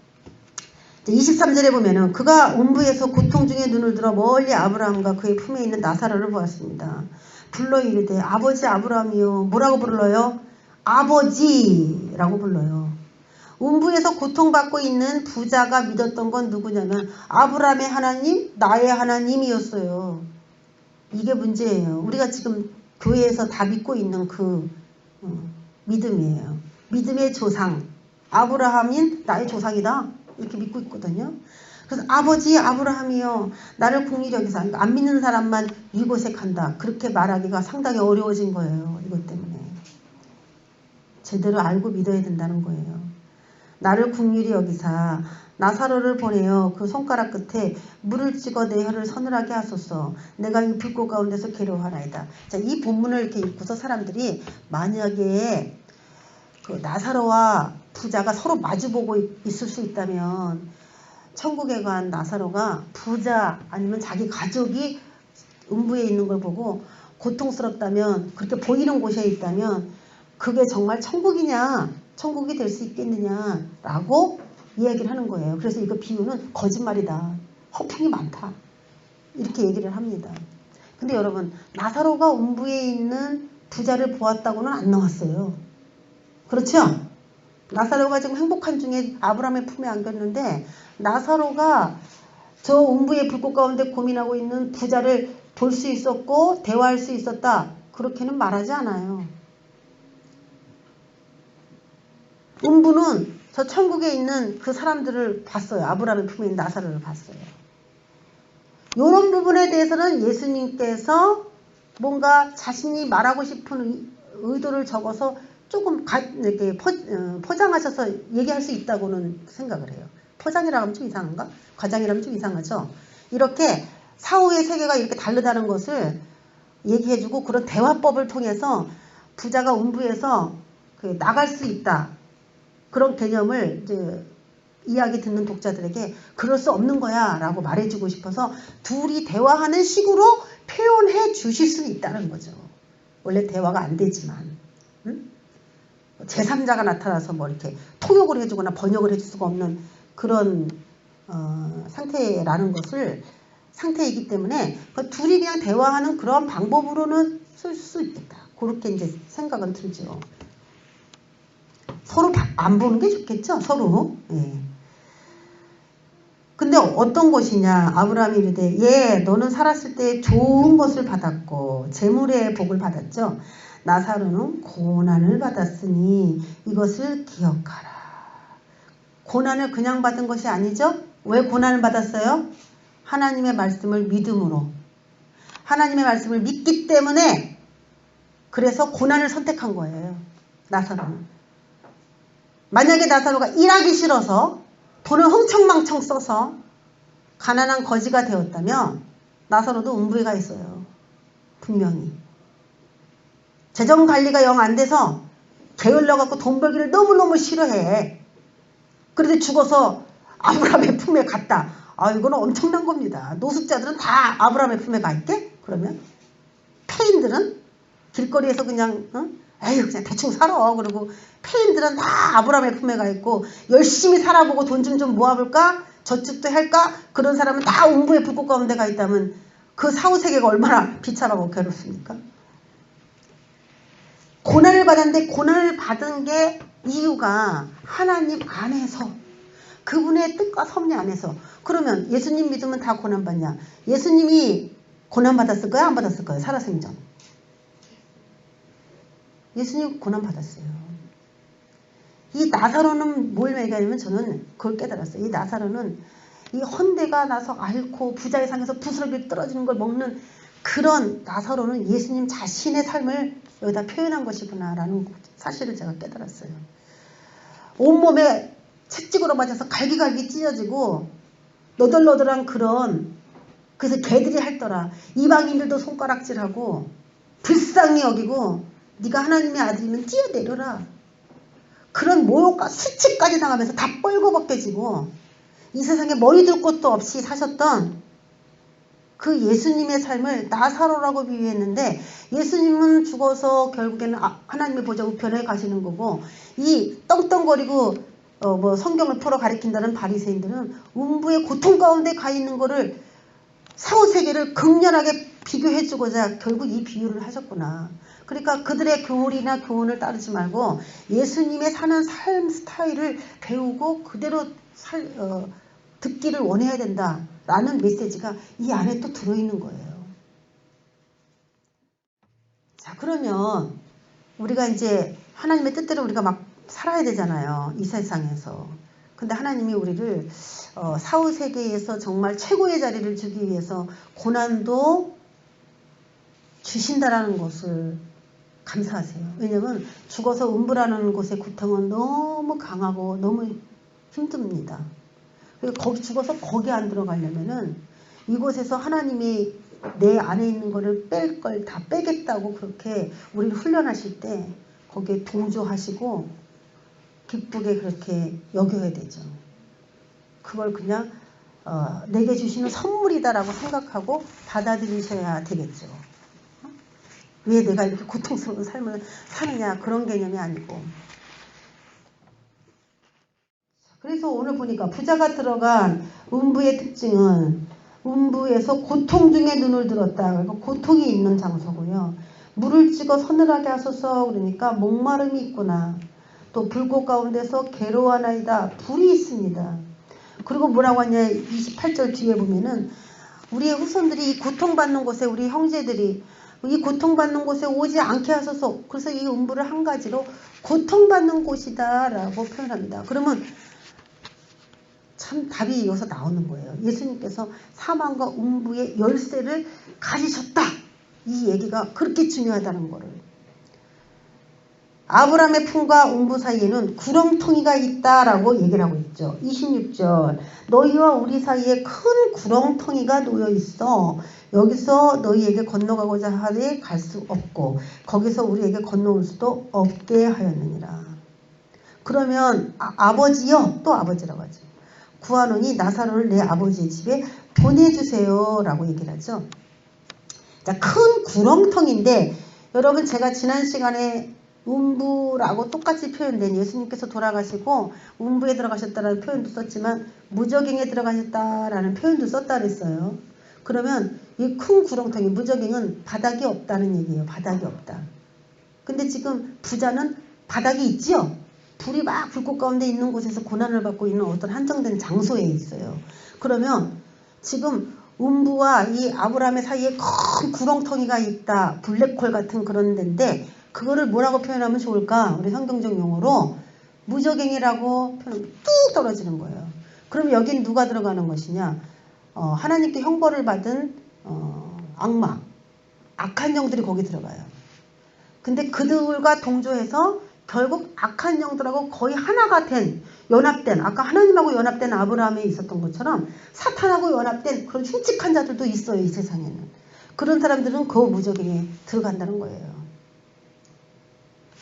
23절에 보면은 그가 음부에서 고통 중에 눈을 들어 멀리 아브라함과 그의 품에 있는 나사로를 보았습니다. 불러 이르되 아버지 아브라함이요. 뭐라고 불러요? 아버지라고 불러요. 음부에서 고통받고 있는 부자가 믿었던 건 누구냐면 아브라함의 하나님, 나의 하나님이었어요. 이게 문제예요. 우리가 지금 교회에서 다 믿고 있는 그 믿음이에요. 믿음의 조상, 아브라함인 나의 조상이다, 이렇게 믿고 있거든요. 그래서 아버지 아브라함이요, 나를 긍휼히 여기사, 안 믿는 사람만 이곳에 간다, 그렇게 말하기가 상당히 어려워진 거예요. 이것 때문에 제대로 알고 믿어야 된다는 거예요. 나를 긍휼히 여기사 나사로를 보내어 그 손가락 끝에 물을 찍어 내 혀를 서늘하게 하소서. 내가 이 불꽃 가운데서 괴로워하나이다. 자, 이 본문을 이렇게 읽고서 사람들이 만약에 그 나사로와 부자가 서로 마주보고 있을 수 있다면 천국에 간 나사로가 부자 아니면 자기 가족이 음부에 있는 걸 보고 고통스럽다면, 그렇게 보이는 곳에 있다면 그게 정말 천국이냐, 천국이 될 수 있겠느냐라고 이야기를 하는 거예요. 그래서 이거 비유는 거짓말이다, 허풍이 많다, 이렇게 얘기를 합니다. 근데 여러분, 나사로가 음부에 있는 부자를 보았다고는 안 나왔어요. 그렇죠? 나사로가 지금 행복한 중에 아브라함의 품에 안겼는데, 나사로가 저 음부의 불꽃 가운데 고민하고 있는 부자를 볼 수 있었고 대화할 수 있었다, 그렇게는 말하지 않아요. 음부는 저 천국에 있는 그 사람들을 봤어요. 아브라함의 품에 있는 나사로를 봤어요. 이런 부분에 대해서는 예수님께서 뭔가 자신이 말하고 싶은 의도를 적어서 조금 이렇게 포장하셔서 얘기할 수 있다고는 생각을 해요. 포장이라고 하면 좀 이상한가? 과장이라면 좀 이상하죠. 이렇게 사후의 세계가 이렇게 다르다는 것을 얘기해주고, 그런 대화법을 통해서 부자가 음부에서 나갈 수 있다, 그런 개념을 이제 이야기 듣는 독자들에게 그럴 수 없는 거야 라고 말해주고 싶어서 둘이 대화하는 식으로 표현해 주실 수 있다는 거죠. 원래 대화가 안 되지만, 응? 제3자가 나타나서 뭐 이렇게 통역을 해주거나 번역을 해줄 수가 없는 그런 상태이기 때문에 둘이 그냥 대화하는 그런 방법으로는 쓸 수 있겠다, 그렇게 이제 생각은 들죠. 서로 안 보는 게 좋겠죠, 서로. 예. 근데 어떤 것이냐? 아브라함이 이르되, 예, 너는 살았을 때 좋은 것을 받았고 재물의 복을 받았죠. 나사로는 고난을 받았으니 이것을 기억하라. 고난을 그냥 받은 것이 아니죠. 왜 고난을 받았어요? 하나님의 말씀을 믿음으로, 하나님의 말씀을 믿기 때문에, 그래서 고난을 선택한 거예요. 나사로는. 만약에 나사로가 일하기 싫어서 돈을 흥청망청 써서 가난한 거지가 되었다면 나사로도 음부에 가 있어요. 분명히. 재정관리가 영 안 돼서 게을러갖고 돈 벌기를 너무너무 싫어해. 그런데 죽어서 아브라함의 품에 갔다. 아, 이거는 엄청난 겁니다. 노숙자들은 다 아브라함의 품에 가 있게? 그러면 폐인들은 길거리에서 그냥 에휴 그냥 대충 살아. 그리고 폐인들은 다 아브라함의 품에 가 있고, 열심히 살아보고 돈 좀 모아볼까? 저축도 할까? 그런 사람은 다 음부의 불꽃 가운데 가 있다면 그 사후세계가 얼마나 비참하고 괴롭습니까? 고난을 받았는데, 고난을 받은 게 이유가 하나님 안에서, 그분의 뜻과 섭리 안에서. 그러면 예수님 믿으면 다 고난받냐? 예수님이 고난받았을까요? 안 받았을까요? 살아생전. 예수님 고난받았어요. 이 나사로는 뭘 얘기하냐면, 저는 그걸 깨달았어요. 이 나사로는 이 헌대가 나서 앓고 부자의 상에서 부스러기 떨어지는 걸 먹는 그런 나사로는 예수님 자신의 삶을 여기다 표현한 것이구나 라는 사실을 제가 깨달았어요. 온몸에 채찍으로 맞아서 갈기갈기 찢어지고 너덜너덜한 그런, 그래서 개들이 핥더라. 이방인들도 손가락질하고 불쌍히 여기고 네가 하나님의 아들이면 뛰어내려라. 그런 모욕과 수치까지 당하면서 다 뻘거벗겨지고 이 세상에 머리 둘 곳도 없이 사셨던 그 예수님의 삶을 나사로라고 비유했는데, 예수님은 죽어서 결국에는 하나님의 보좌 우편에 가시는 거고, 이 떵떵거리고 뭐 성경을 풀어 가리킨다는 바리새인들은 음부의 고통 가운데 가 있는 거를, 사후세계를 극렬하게 비교해주고자 결국 이 비유를 하셨구나. 그러니까 그들의 교리나 교훈을 따르지 말고 예수님의 사는 삶 스타일을 배우고 그대로 듣기를 원해야 된다라는 메시지가 이 안에 또 들어있는 거예요. 자, 그러면 우리가 이제 하나님의 뜻대로 우리가 막 살아야 되잖아요, 이 세상에서. 근데 하나님이 우리를 사후세계에서 정말 최고의 자리를 주기 위해서 고난도 주신다라는 것을 감사하세요. 왜냐면 죽어서 음부라는 곳의 고통은 너무 강하고 너무 힘듭니다. 그리고 거기 죽어서 거기 안 들어가려면은 이곳에서 하나님이 내 안에 있는 거를 뺄 걸 다 빼겠다고 그렇게 우리를 훈련하실 때 거기에 동조하시고 기쁘게 그렇게 여겨야 되죠. 그걸 그냥 내게 주시는 선물이다라고 생각하고 받아들이셔야 되겠죠. 왜 내가 이렇게 고통스러운 삶을 사느냐, 그런 개념이 아니고. 그래서 오늘 보니까 부자가 들어간 음부의 특징은 음부에서 고통 중에 눈을 들었다. 그러니까 고통이 있는 장소고요. 물을 찍어 서늘하게 하소서. 그러니까 목마름이 있구나. 또 불꽃 가운데서 괴로워하나이다. 불이 있습니다. 그리고 뭐라고 하냐, 28절 뒤에 보면은 우리의 후손들이 이 고통받는 곳에, 우리 형제들이 이 고통받는 곳에 오지 않게 하소서. 그래서 이 음부를 한 가지로 고통받는 곳이다 라고 표현합니다. 그러면 참 답이 여기서 나오는 거예요. 예수님께서 사망과 음부의 열쇠를 가지셨다. 이 얘기가 그렇게 중요하다는 거를. 아브라함의 품과 음부 사이에는 구렁텅이가 있다라고 얘기를 하고 있죠. 26절. 너희와 우리 사이에 큰 구렁텅이가 놓여 있어. 여기서 너희에게 건너가고자 하되 갈 수 없고 거기서 우리에게 건너올 수도 없게 하였느니라. 그러면 아버지여, 또 아버지라고 하죠. 구하노니 나사로를 내 아버지의 집에 보내주세요 라고 얘기를 하죠. 자, 큰 구렁텅인데 여러분, 제가 지난 시간에 음부라고 똑같이 표현된, 예수님께서 돌아가시고 음부에 들어가셨다라는 표현도 썼지만 무저갱에 들어가셨다라는 표현도 썼다 그랬어요. 그러면 이 큰 구렁텅이, 무저갱은 바닥이 없다는 얘기예요. 바닥이 없다. 근데 지금 부자는 바닥이 있지요. 불이 막 불꽃 가운데 있는 곳에서 고난을 받고 있는 어떤 한정된 장소에 있어요. 그러면 지금 음부와 이 아브라함의 사이에 큰 구렁텅이가 있다. 블랙홀 같은 그런 데인데 그거를 뭐라고 표현하면 좋을까? 우리 성경적 용어로 무저갱이라고 표현, 뚝 떨어지는 거예요. 그럼 여긴 누가 들어가는 것이냐? 하나님께 형벌을 받은 악마, 악한 영들이 거기 들어가요. 근데 그들과 동조해서 결국 악한 영들하고 거의 하나가 된, 연합된, 아까 하나님하고 연합된 아브라함에 있었던 것처럼 사탄하고 연합된 그런 흉측한 자들도 있어요. 이 세상에는. 그런 사람들은 그 무저갱에 들어간다는 거예요.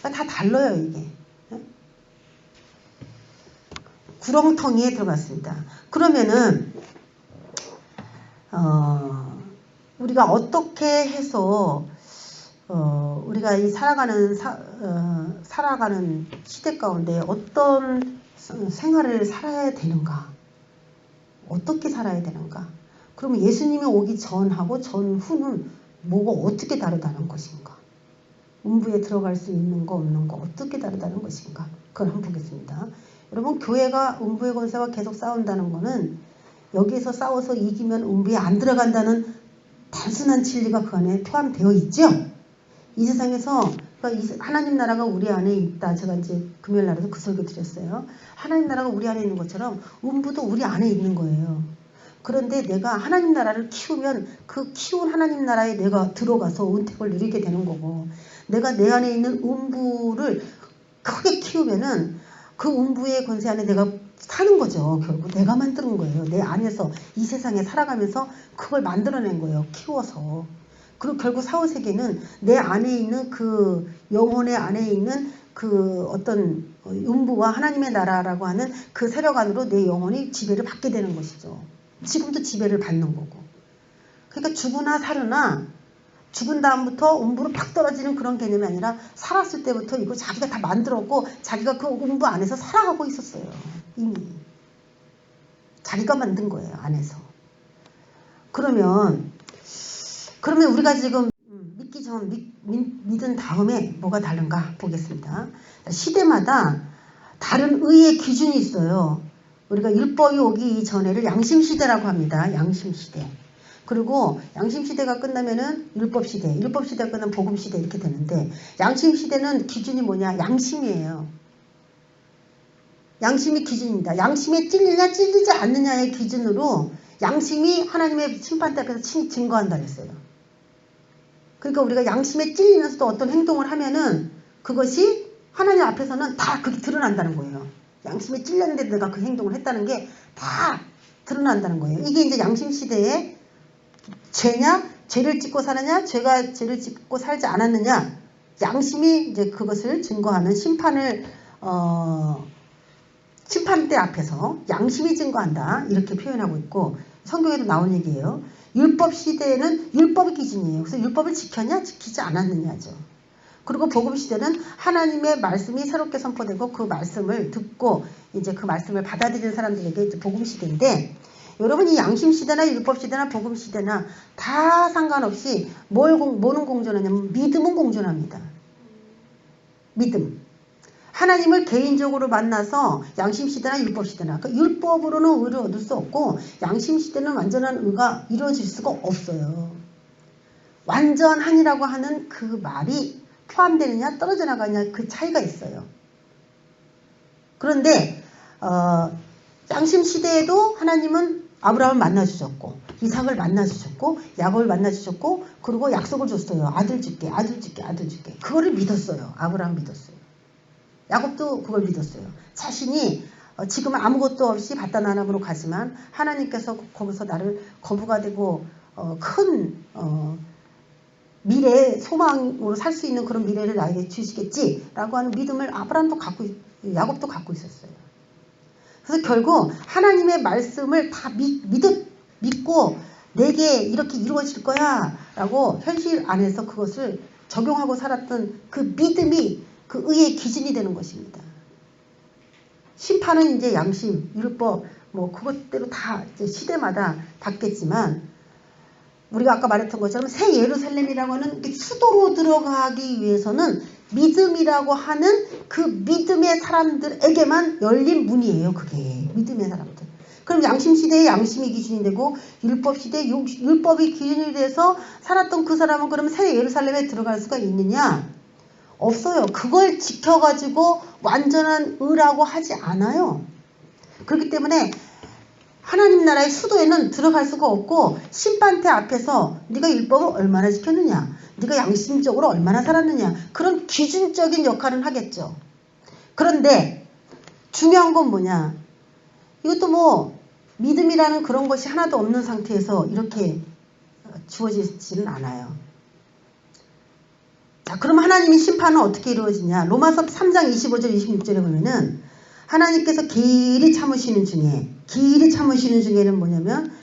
다 달라요, 이게. 구렁텅이에 들어갔습니다. 그러면은 우리가 어떻게 해서 우리가 이 살아가는 시대 가운데 어떤 생활을 살아야 되는가? 어떻게 살아야 되는가? 그러면 예수님이 오기 전하고 전후는 뭐가 어떻게 다르다는 것인가? 음부에 들어갈 수 있는 거 없는 거 어떻게 다르다는 것인가? 그걸 한번 보겠습니다. 여러분, 교회가 음부의 권세와 계속 싸운다는 거는 여기에서 싸워서 이기면 음부에 안 들어간다는 단순한 진리가 그 안에 포함되어 있죠. 이 세상에서 하나님 나라가 우리 안에 있다. 제가 이제 금요일 날에도 그 설교 드렸어요. 하나님 나라가 우리 안에 있는 것처럼 음부도 우리 안에 있는 거예요. 그런데 내가 하나님 나라를 키우면 그 키운 하나님 나라에 내가 들어가서 은택을 누리게 되는 거고, 내가 내 안에 있는 음부를 크게 키우면은 그 음부의 권세 안에 내가 사는 거죠. 결국 내가 만드는 거예요. 내 안에서 이 세상에 살아가면서 그걸 만들어낸 거예요. 키워서. 그리고 결국 사후세계는 내 안에 있는 그 영혼의 안에 있는 그 어떤 음부와 하나님의 나라라고 하는 그 세력 안으로 내 영혼이 지배를 받게 되는 것이죠. 지금도 지배를 받는 거고. 그러니까 죽으나 사르나 죽은 다음부터 음부로 팍 떨어지는 그런 개념이 아니라 살았을 때부터 이거 자기가 다 만들었고 자기가 그 음부 안에서 살아가고 있었어요. 이미. 자기가 만든 거예요. 안에서. 그러면 우리가 지금 믿기 전 믿은 다음에 뭐가 다른가 보겠습니다. 시대마다 다른 의의 기준이 있어요. 우리가 율법이 오기 이전에를 양심시대라고 합니다. 양심시대. 그리고 양심시대가 끝나면은 율법시대, 율법시대가 끝나면 복음시대 이렇게 되는데, 양심시대는 기준이 뭐냐? 양심이에요. 양심이 기준입니다. 양심에 찔리냐 찔리지 않느냐의 기준으로 양심이 하나님의 심판대 앞에서 증거한다 그랬어요. 그러니까 우리가 양심에 찔리면서도 어떤 행동을 하면은 그것이 하나님 앞에서는 다 그게 드러난다는 거예요. 양심에 찔렸는데 내가 그 행동을 했다는 게 다 드러난다는 거예요. 이게 이제 양심시대의 죄냐? 죄를 짓고 사느냐? 죄가 죄를 짓고 살지 않았느냐? 양심이 이제 그것을 증거하는 심판을 심판대 앞에서 양심이 증거한다 이렇게 표현하고 있고, 성경에도 나온 얘기예요. 율법 시대에는 율법이 기준이에요. 그래서 율법을 지켰냐 지키지 않았느냐죠. 그리고 복음 시대는 하나님의 말씀이 새롭게 선포되고 그 말씀을 듣고 이제 그 말씀을 받아들이는 사람들에게 이제 복음 시대인데, 여러분이 양심 시대나 율법 시대나 복음 시대나 다 상관없이 뭐는 공존하냐면 믿음은 공존합니다. 믿음. 하나님을 개인적으로 만나서 양심 시대나 율법 시대나, 그러니까 율법으로는 의를 얻을 수 없고 양심 시대는 완전한 의가 이루어질 수가 없어요. 완전한이라고 하는 그 말이 포함되느냐 떨어져 나가느냐 그 차이가 있어요. 그런데 양심 시대에도 하나님은 아브라함을 만나주셨고 이삭을 만나주셨고 야곱을 만나주셨고 그리고 약속을 줬어요. 아들 줄게 아들 줄게 아들 줄게. 그거를 믿었어요. 아브라함 믿었어요. 야곱도 그걸 믿었어요. 자신이 지금 아무것도 없이 바다나람으로 가지만 하나님께서 거기서 나를 거부가 되고 큰 미래의 소망으로 살 수 있는 그런 미래를 나에게 주시겠지라고 하는 믿음을 아브라함도 야곱도 갖고 있었어요. 그래서 결국 하나님의 말씀을 다 믿고 내게 이렇게 이루어질 거야 라고 현실 안에서 그것을 적용하고 살았던 그 믿음이 그 의의 기준이 되는 것입니다. 심판은 이제 양심, 율법 뭐 그것대로 다 이제 시대마다 받겠지만, 우리가 아까 말했던 것처럼 새 예루살렘이라고 하는 수도로 들어가기 위해서는 믿음이라고 하는 그 믿음의 사람들에게만 열린 문이에요. 그게 믿음의 사람들. 그럼 양심 시대에 양심이 기준이 되고 율법 시대에 율법이 기준이 돼서 살았던 그 사람은 그럼 새 예루살렘에 들어갈 수가 있느냐? 없어요. 그걸 지켜가지고 완전한 의라고 하지 않아요. 그렇기 때문에 하나님 나라의 수도에는 들어갈 수가 없고, 심판대 앞에서 네가 율법을 얼마나 지켰느냐, 네가 양심적으로 얼마나 살았느냐, 그런 기준적인 역할은 하겠죠. 그런데 중요한 건 뭐냐, 이것도 뭐 믿음이라는 그런 것이 하나도 없는 상태에서 이렇게 주어지지는 않아요. 자, 그럼 하나님의 심판은 어떻게 이루어지냐? 로마서 3장 25절 26절에 보면은 하나님께서 길이 참으시는 중에는 뭐냐면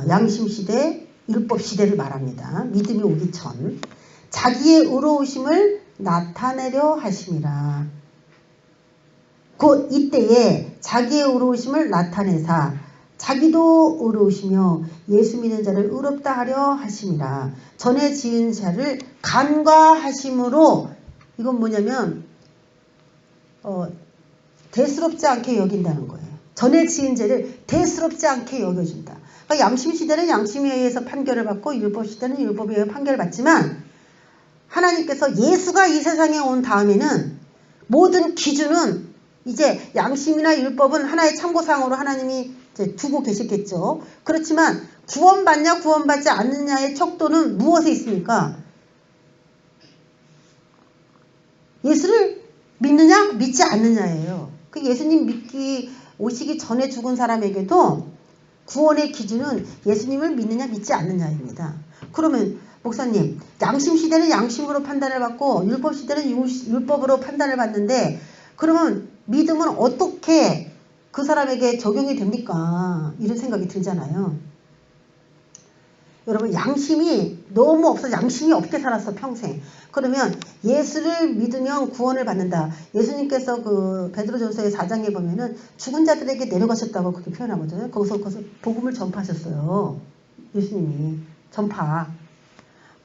양심 시대, 율법 시대를 말합니다. 믿음이 오기 전 자기의 의로우심을 나타내려 하심이라. 곧 이때에 자기의 의로우심을 나타내사 자기도 의로우시며 예수 믿는 자를 의롭다 하려 하심이라. 전에 지은 자를 간과하심으로, 이건 뭐냐면 대수롭지 않게 여긴다는 거예요. 전에 지은 죄를 대수롭지 않게 여겨준다. 그러니까 양심 시대는 양심에 의해서 판결을 받고 율법 시대는 율법에 의해 판결을 받지만, 하나님께서 예수가 이 세상에 온 다음에는 모든 기준은 이제 양심이나 율법은 하나의 참고사항으로 하나님이 이제 두고 계시겠죠. 그렇지만 구원받냐 구원받지 않느냐의 척도는 무엇에 있습니까? 예수를 믿느냐 믿지 않느냐예요. 그 예수님 오시기 전에 죽은 사람에게도 구원의 기준은 예수님을 믿느냐 믿지 않느냐입니다. 그러면 목사님, 양심 시대는 양심으로 판단을 받고 율법 시대는 율법으로 판단을 받는데, 그러면 믿음은 어떻게 그 사람에게 적용이 됩니까? 이런 생각이 들잖아요. 여러분, 양심이 너무 없어, 양심이 없게 살았어 평생. 그러면 예수를 믿으면 구원을 받는다. 예수님께서 그 베드로전서의 4장에 보면은 죽은 자들에게 내려가셨다고 그렇게 표현하거든요. 거기서 복음을 전파하셨어요. 예수님이 전파.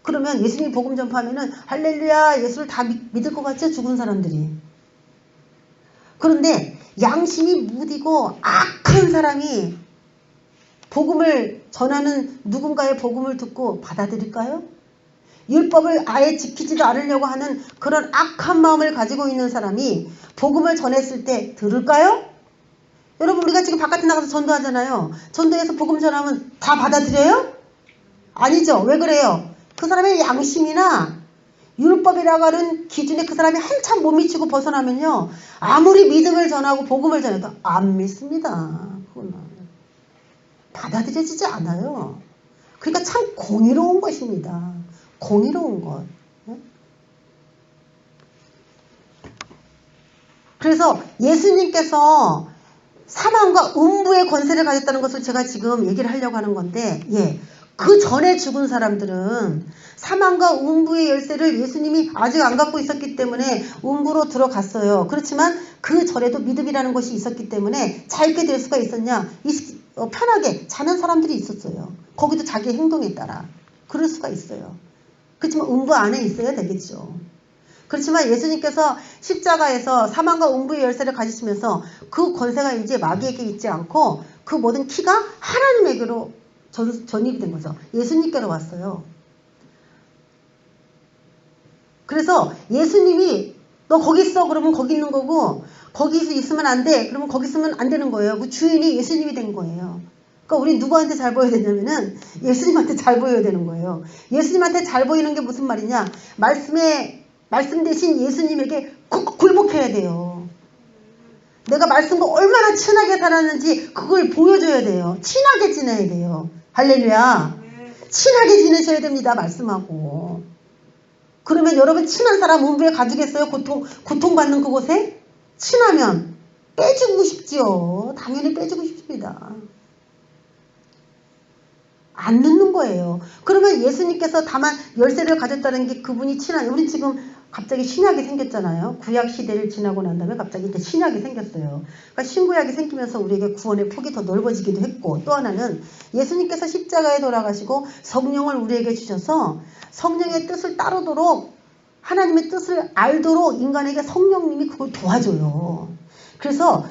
그러면 예수님이 복음 전파하면은 할렐루야, 예수를 다 믿을 것 같죠? 죽은 사람들이. 그런데 양심이 무디고 악한 사람이 복음을 전하는 누군가의 복음을 듣고 받아들일까요? 율법을 아예 지키지도 않으려고 하는 그런 악한 마음을 가지고 있는 사람이 복음을 전했을 때 들을까요? 여러분, 우리가 지금 바깥에 나가서 전도하잖아요. 전도해서 복음 전하면 다 받아들여요? 아니죠. 왜 그래요? 그 사람의 양심이나 율법이라고 하는 기준에 그 사람이 한참 못 미치고 벗어나면요, 아무리 믿음을 전하고 복음을 전해도 안 믿습니다. 그거는 받아들여지지 않아요. 그러니까 참 공의로운 것입니다. 공의로운 것. 그래서 예수님께서 사망과 음부의 권세를 가졌다는 것을 제가 지금 얘기를 하려고 하는 건데, 그 전에 죽은 사람들은 사망과 음부의 열쇠를 예수님이 아직 안 갖고 있었기 때문에 음부로 들어갔어요. 그렇지만 그 전에도 믿음이라는 것이 있었기 때문에 잘 있게 될 수가 있었냐? 편하게 자는 사람들이 있었어요. 거기도 자기의 행동에 따라. 그럴 수가 있어요. 그렇지만 음부 안에 있어야 되겠죠. 그렇지만 예수님께서 십자가에서 사망과 음부의 열쇠를 가지시면서 그 권세가 이제 마귀에게 있지 않고 그 모든 키가 하나님에게로 전입이 된 거죠. 예수님께로 왔어요. 그래서 예수님이 너 거기 있어 그러면 거기 있는 거고, 거기서 있으면 안 돼 그러면 거기 있으면 안 되는 거예요. 그 주인이 예수님이 된 거예요. 그러니까 우리 누구한테 잘 보여야 되냐면은 예수님한테 잘 보여야 되는 거예요. 예수님한테 잘 보이는 게 무슨 말이냐? 말씀 대신 예수님에게 굴복해야 돼요. 내가 말씀과 얼마나 친하게 살았는지 그걸 보여줘야 돼요. 친하게 지내야 돼요. 할렐루야. 친하게 지내셔야 됩니다. 말씀하고. 그러면 여러분 친한 사람 음부에 가두겠어요? 고통받는 그곳에? 친하면 빼주고 싶지요. 당연히 빼주고 싶습니다. 안 넣는 거예요. 그러면 예수님께서 다만 열쇠를 가졌다는 게 그분이 우리 지금 갑자기 신약이 생겼잖아요. 구약 시대를 지나고 난 다음에 갑자기 이제 신약이 생겼어요. 그러니까 신구약이 생기면서 우리에게 구원의 폭이 더 넓어지기도 했고, 또 하나는 예수님께서 십자가에 돌아가시고 성령을 우리에게 주셔서 성령의 뜻을 따르도록, 하나님의 뜻을 알도록 인간에게 성령님이 그걸 도와줘요. 그래서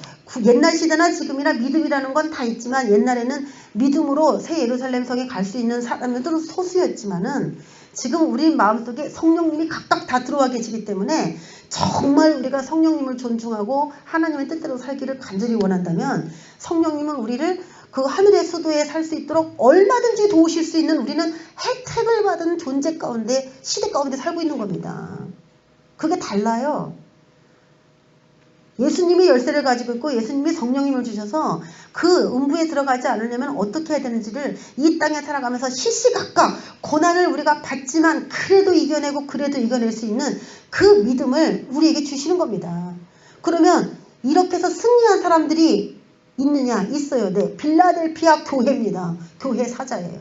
옛날 시대나 지금이나 믿음이라는 건 다 있지만, 옛날에는 믿음으로 새 예루살렘 성에 갈 수 있는 사람들은 소수였지만은 지금 우리 마음속에 성령님이 각각 다 들어와 계시기 때문에 정말 우리가 성령님을 존중하고 하나님의 뜻대로 살기를 간절히 원한다면 성령님은 우리를 그 하늘의 수도에 살 수 있도록 얼마든지 도우실 수 있는, 우리는 혜택을 받은 존재 가운데, 시대 가운데 살고 있는 겁니다. 그게 달라요. 예수님이 열쇠를 가지고 있고 예수님이 성령님을 주셔서 그 음부에 들어가지 않으려면 어떻게 해야 되는지를 이 땅에 살아가면서 시시각각 고난을 우리가 받지만 그래도 이겨낼 수 있는 그 믿음을 우리에게 주시는 겁니다. 그러면 이렇게 해서 승리한 사람들이 있느냐? 있어요. 네, 빌라델피아 교회입니다. 교회 사자예요.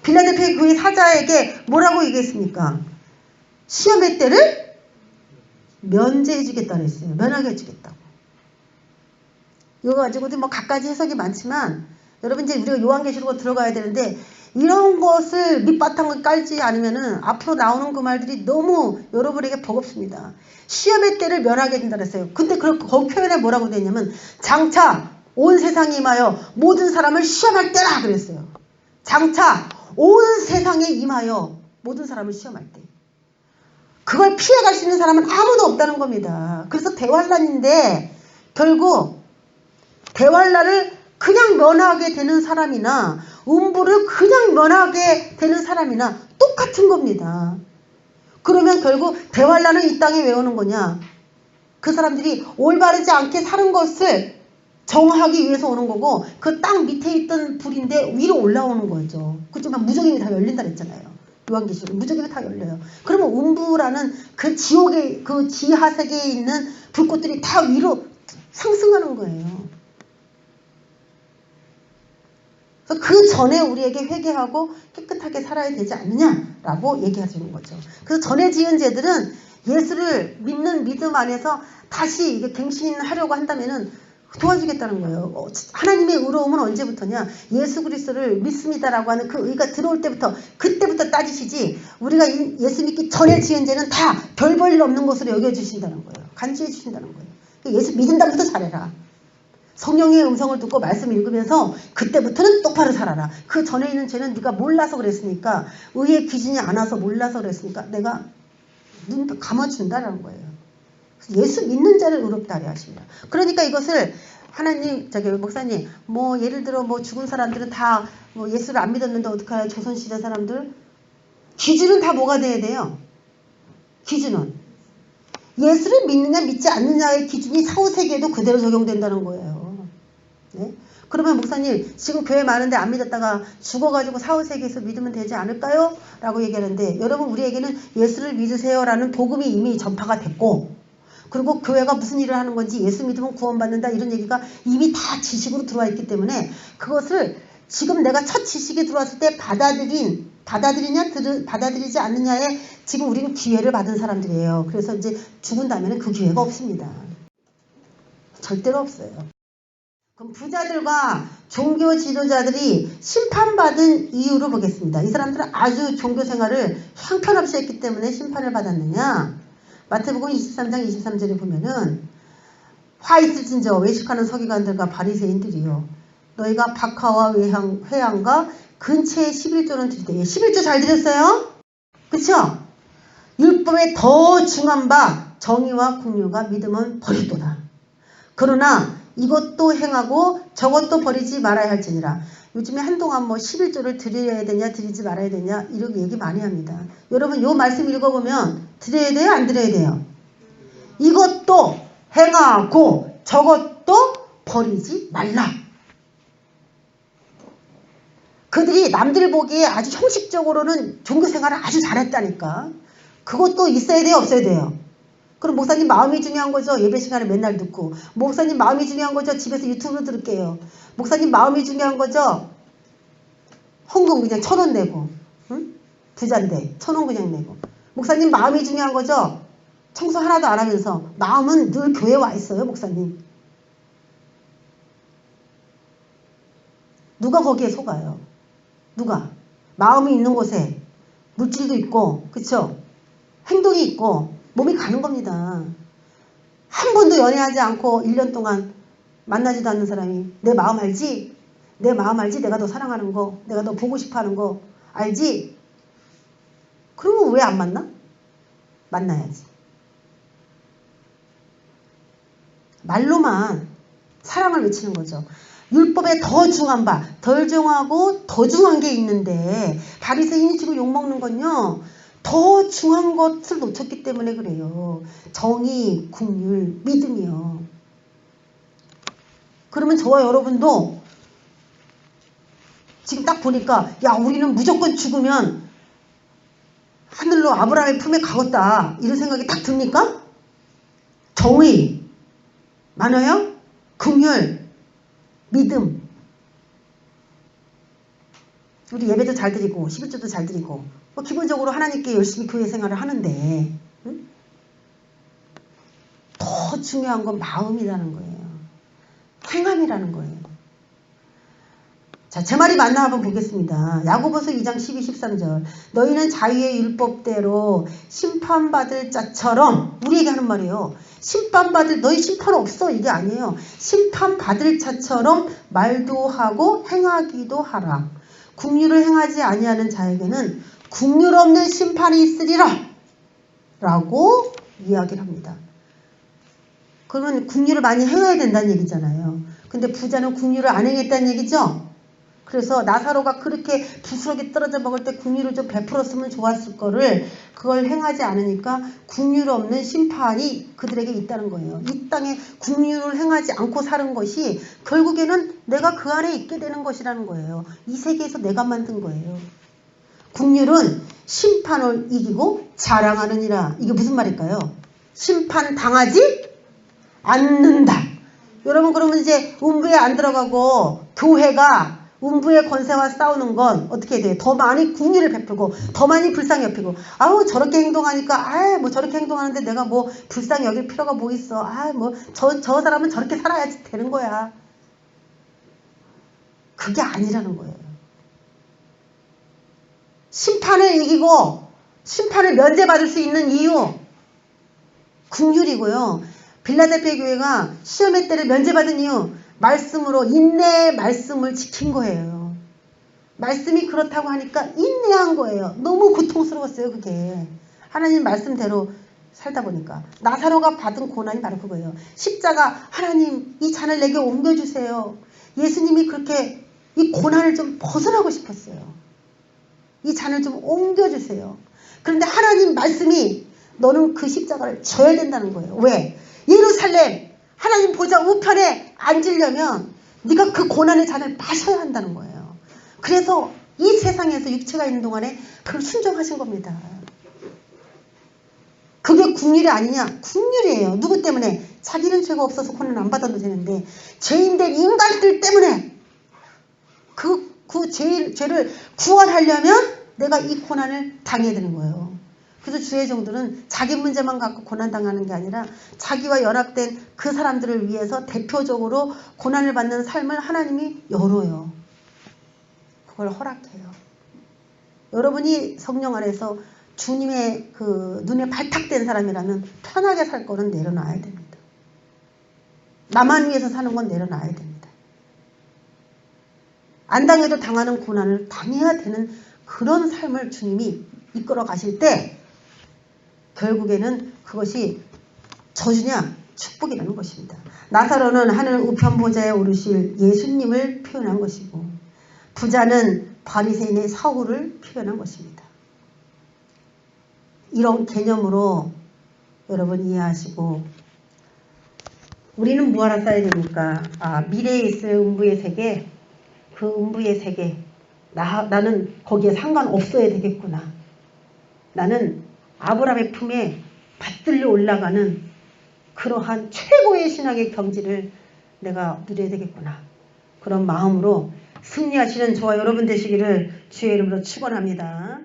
빌라델피아 교회 사자에게 뭐라고 얘기했습니까? 시험의 때를 면제해 주겠다 그랬어요. 면하게 해주겠다고. 이거 가지고도 뭐 갖가지 해석이 많지만, 여러분 이제 우리가 요한계시록으로 들어가야 되는데, 이런 것을 밑바탕을 깔지 않으면은 앞으로 나오는 그 말들이 너무 여러분에게 버겁습니다. 시험의 때를 면하게 해준다 그랬어요. 근데 거기 표현에 뭐라고 되냐면, 장차 온 세상에 임하여 모든 사람을 시험할 때라 그랬어요. 장차 온 세상에 임하여 모든 사람을 시험할 때. 그걸 피해갈 수 있는 사람은 아무도 없다는 겁니다. 그래서 대환란인데, 결국 대환란을 그냥 면하게 되는 사람이나 음부를 그냥 면하게 되는 사람이나 똑같은 겁니다. 그러면 결국 대환란을 이 땅에 왜 오는 거냐? 그 사람들이 올바르지 않게 사는 것을 정하기 위해서 오는 거고, 그 땅 밑에 있던 불인데 위로 올라오는 거죠. 그렇지만 무적임이 다 열린다 그랬잖아요. 요한계시록 무적임이 다 열려요. 그러면 음부라는 그 지옥의 그 지하 세계에 있는 불꽃들이 다 위로 상승하는 거예요. 그래서 그 전에 우리에게 회개하고 깨끗하게 살아야 되지 않느냐라고 얘기하시는 거죠. 그래서 전에 지은 죄들은 예수를 믿는 믿음 안에서 다시 이게 갱신하려고 한다면은 도와주겠다는 거예요. 하나님의 의로움은 언제부터냐? 예수 그리스도를 믿습니다라고 하는 그 의가 들어올 때부터, 그때부터 따지시지, 우리가 예수 믿기 전에 지은 죄는 다 별 볼 일 없는 것으로 여겨주신다는 거예요. 간주해 주신다는 거예요. 예수 믿은 다음부터 잘해라. 성령의 음성을 듣고 말씀 읽으면서 그때부터는 똑바로 살아라. 그 전에 있는 죄는 네가 몰라서 그랬으니까, 의의 기준이 안 와서 몰라서 그랬으니까 내가 눈 감아준다라는 거예요. 예수 믿는 자를 의롭다 하려 하십니다. 그러니까 이것을 하나님, 목사님, 뭐 예를 들어 뭐 죽은 사람들은 다 뭐 예수를 안 믿었는데 어떡하냐? 조선시대 사람들. 기준은 다 뭐가 돼야 돼요? 기준은 예수를 믿느냐 믿지 않느냐의 기준이 사후세계에도 그대로 적용된다는 거예요. 네? 그러면 목사님, 지금 교회 많은데 안 믿었다가 죽어가지고 사후세계에서 믿으면 되지 않을까요? 라고 얘기하는데, 여러분, 우리에게는 예수를 믿으세요 라는 복음이 이미 전파가 됐고, 그리고 교회가 무슨 일을 하는 건지 예수 믿으면 구원받는다 이런 얘기가 이미 다 지식으로 들어와 있기 때문에 그것을 지금 내가 첫 지식이 들어왔을 때 받아들이지 않느냐에 지금 우리는 기회를 받은 사람들이에요. 그래서 이제 죽은 다음에는 그 기회가 없습니다. 절대로 없어요. 그럼 부자들과 종교 지도자들이 심판받은 이유를 보겠습니다. 이 사람들은 아주 종교 생활을 형편없이 했기 때문에 심판을 받았느냐? 마태복음 23장 23절에 보면은 화 있을진저 외식하는 서기관들과 바리새인들이요 너희가 박하와 회향과 근처에 11조는 드리되 11조 잘 드렸어요? 그쵸? 율법에 더 중한 바 정의와 긍휼과 믿음은 버렸도다. 그러나 이것도 행하고 저것도 버리지 말아야 할지니라. 요즘에 한동안 뭐 11조를 드려야 되냐 드리지 말아야 되냐 이렇게 얘기 많이 합니다. 여러분 요 말씀 읽어보면 드려야 돼요? 안 드려야 돼요? 이것도 행하고 저것도 버리지 말라. 그들이 남들 보기에 아주 형식적으로는 종교생활을 아주 잘했다니까. 그것도 있어야 돼요? 없어야 돼요? 그럼 목사님 마음이 중요한 거죠? 예배 시간에 맨날 듣고. 목사님 마음이 중요한 거죠? 집에서 유튜브로 들을게요. 목사님 마음이 중요한 거죠? 헌금 그냥 1,000원 내고. 응? 부자인데 1,000원 그냥 내고. 목사님 마음이 중요한 거죠? 청소 하나도 안 하면서. 마음은 늘 교회에 와 있어요 목사님. 누가 거기에 속아요? 누가? 마음이 있는 곳에 물질도 있고 그쵸? 행동이 있고 몸이 가는 겁니다. 한 번도 연애하지 않고 1년 동안 만나지도 않는 사람이 내 마음 알지? 내 마음 알지? 내가 너 사랑하는 거 내가 너 보고 싶어하는 거 알지? 그러면 왜 안 만나? 만나야지. 말로만 사랑을 외치는 거죠. 율법에 더 중한 바, 덜 중하고 더 중한 게 있는데 바리새인이 지금 욕먹는 건요. 더 중한 것을 놓쳤기 때문에 그래요. 정의, 긍휼, 믿음이요. 그러면 저와 여러분도 지금 딱 보니까 야 우리는 무조건 죽으면 하늘로 아브라함의 품에 가겠다 이런 생각이 딱 듭니까? 정의 많아요? 긍휼 믿음. 우리 예배도 잘 드리고 11조도 잘 드리고 뭐 기본적으로 하나님께 열심히 교회 생활을 하는데 응? 더 중요한 건 마음이라는 거예요. 행함이라는 거예요. 자, 제 말이 맞나 한번 보겠습니다. 야고보서 2장 12, 13절 너희는 자유의 율법대로 심판받을 자처럼 우리에게 하는 말이에요. 심판받을 너희 심판 없어 이게 아니에요. 심판받을 자처럼 말도 하고 행하기도 하라. 긍휼을 행하지 아니하는 자에게는 긍휼 없는 심판이 있으리라 라고 이야기를 합니다. 그러면 긍휼을 많이 행해야 된다는 얘기잖아요. 근데 부자는 긍휼을 안 행했다는 얘기죠. 그래서 나사로가 그렇게 부스러기 떨어져 먹을 때 긍휼을 좀 베풀었으면 좋았을 거를 그걸 행하지 않으니까 긍휼 없는 심판이 그들에게 있다는 거예요. 이 땅에 긍휼을 행하지 않고 사는 것이 결국에는 내가 그 안에 있게 되는 것이라는 거예요. 이 세계에서 내가 만든 거예요. 긍휼은 심판을 이기고 자랑하느니라. 이게 무슨 말일까요? 심판당하지 않는다. 여러분 그러면 이제 음부에 안 들어가고 교회가 음부의 권세와 싸우는 건 어떻게 돼요? 더 많이 긍휼을 베풀고 더 많이 불쌍히 여기고 아우 저렇게 행동하니까 뭐 저렇게 행동하는데 내가 뭐 불쌍히 여길 필요가 뭐 있어. 뭐 저 사람은 저렇게 살아야지 되는 거야. 그게 아니라는 거예요. 심판을 이기고 심판을 면제받을 수 있는 이유 긍휼이고요. 빌라델피아 교회가 시험의 때를 면제받은 이유 말씀으로 인내의 말씀을 지킨 거예요. 말씀이 그렇다고 하니까 인내한 거예요. 너무 고통스러웠어요. 그게 하나님 말씀대로 살다 보니까 나사로가 받은 고난이 바로 그거예요. 십자가 하나님 이 잔을 내게 옮겨주세요. 예수님이 그렇게 이 고난을 좀 벗어나고 싶었어요. 이 잔을 좀 옮겨주세요. 그런데 하나님 말씀이 너는 그 십자가를 져야 된다는 거예요. 왜? 예루살렘 하나님 보좌 우편에 앉으려면 네가 그 고난의 잔을 마셔야 한다는 거예요. 그래서 이 세상에서 육체가 있는 동안에 그걸 순종하신 겁니다. 그게 국률이 아니냐? 국률이에요. 누구 때문에? 자기는 죄가 없어서 고난 안 받아도 되는데 죄인된 인간들 때문에 그 죄를 구원하려면 내가 이 고난을 당해야 되는 거예요. 그래서 주의 종들은 자기 문제만 갖고 고난당하는 게 아니라 자기와 연합된 그 사람들을 위해서 대표적으로 고난을 받는 삶을 하나님이 열어요. 그걸 허락해요. 여러분이 성령 안에서 주님의 그 눈에 발탁된 사람이라면 편하게 살 거는 내려놔야 됩니다. 나만 위해서 사는 건 내려놔야 됩니다. 안 당해도 당하는 고난을 당해야 되는 그런 삶을 주님이 이끌어 가실 때 결국에는 그것이 저주냐 축복이라는 것입니다. 나사로는 하늘 우편 보좌에 오르실 예수님을 표현한 것이고 부자는 바리새인의 사울을 표현한 것입니다. 이런 개념으로 여러분 이해하시고 우리는 뭐하러 써야 됩니까? 미래에 있을 음부의 세계, 그 음부의 세계 나는 거기에 상관없어야 되겠구나. 나는 아브라함의 품에 받들려 올라가는 그러한 최고의 신앙의 경지를 내가 누려야 되겠구나. 그런 마음으로 승리하시는 저와 여러분 되시기를 주의 이름으로 축원합니다.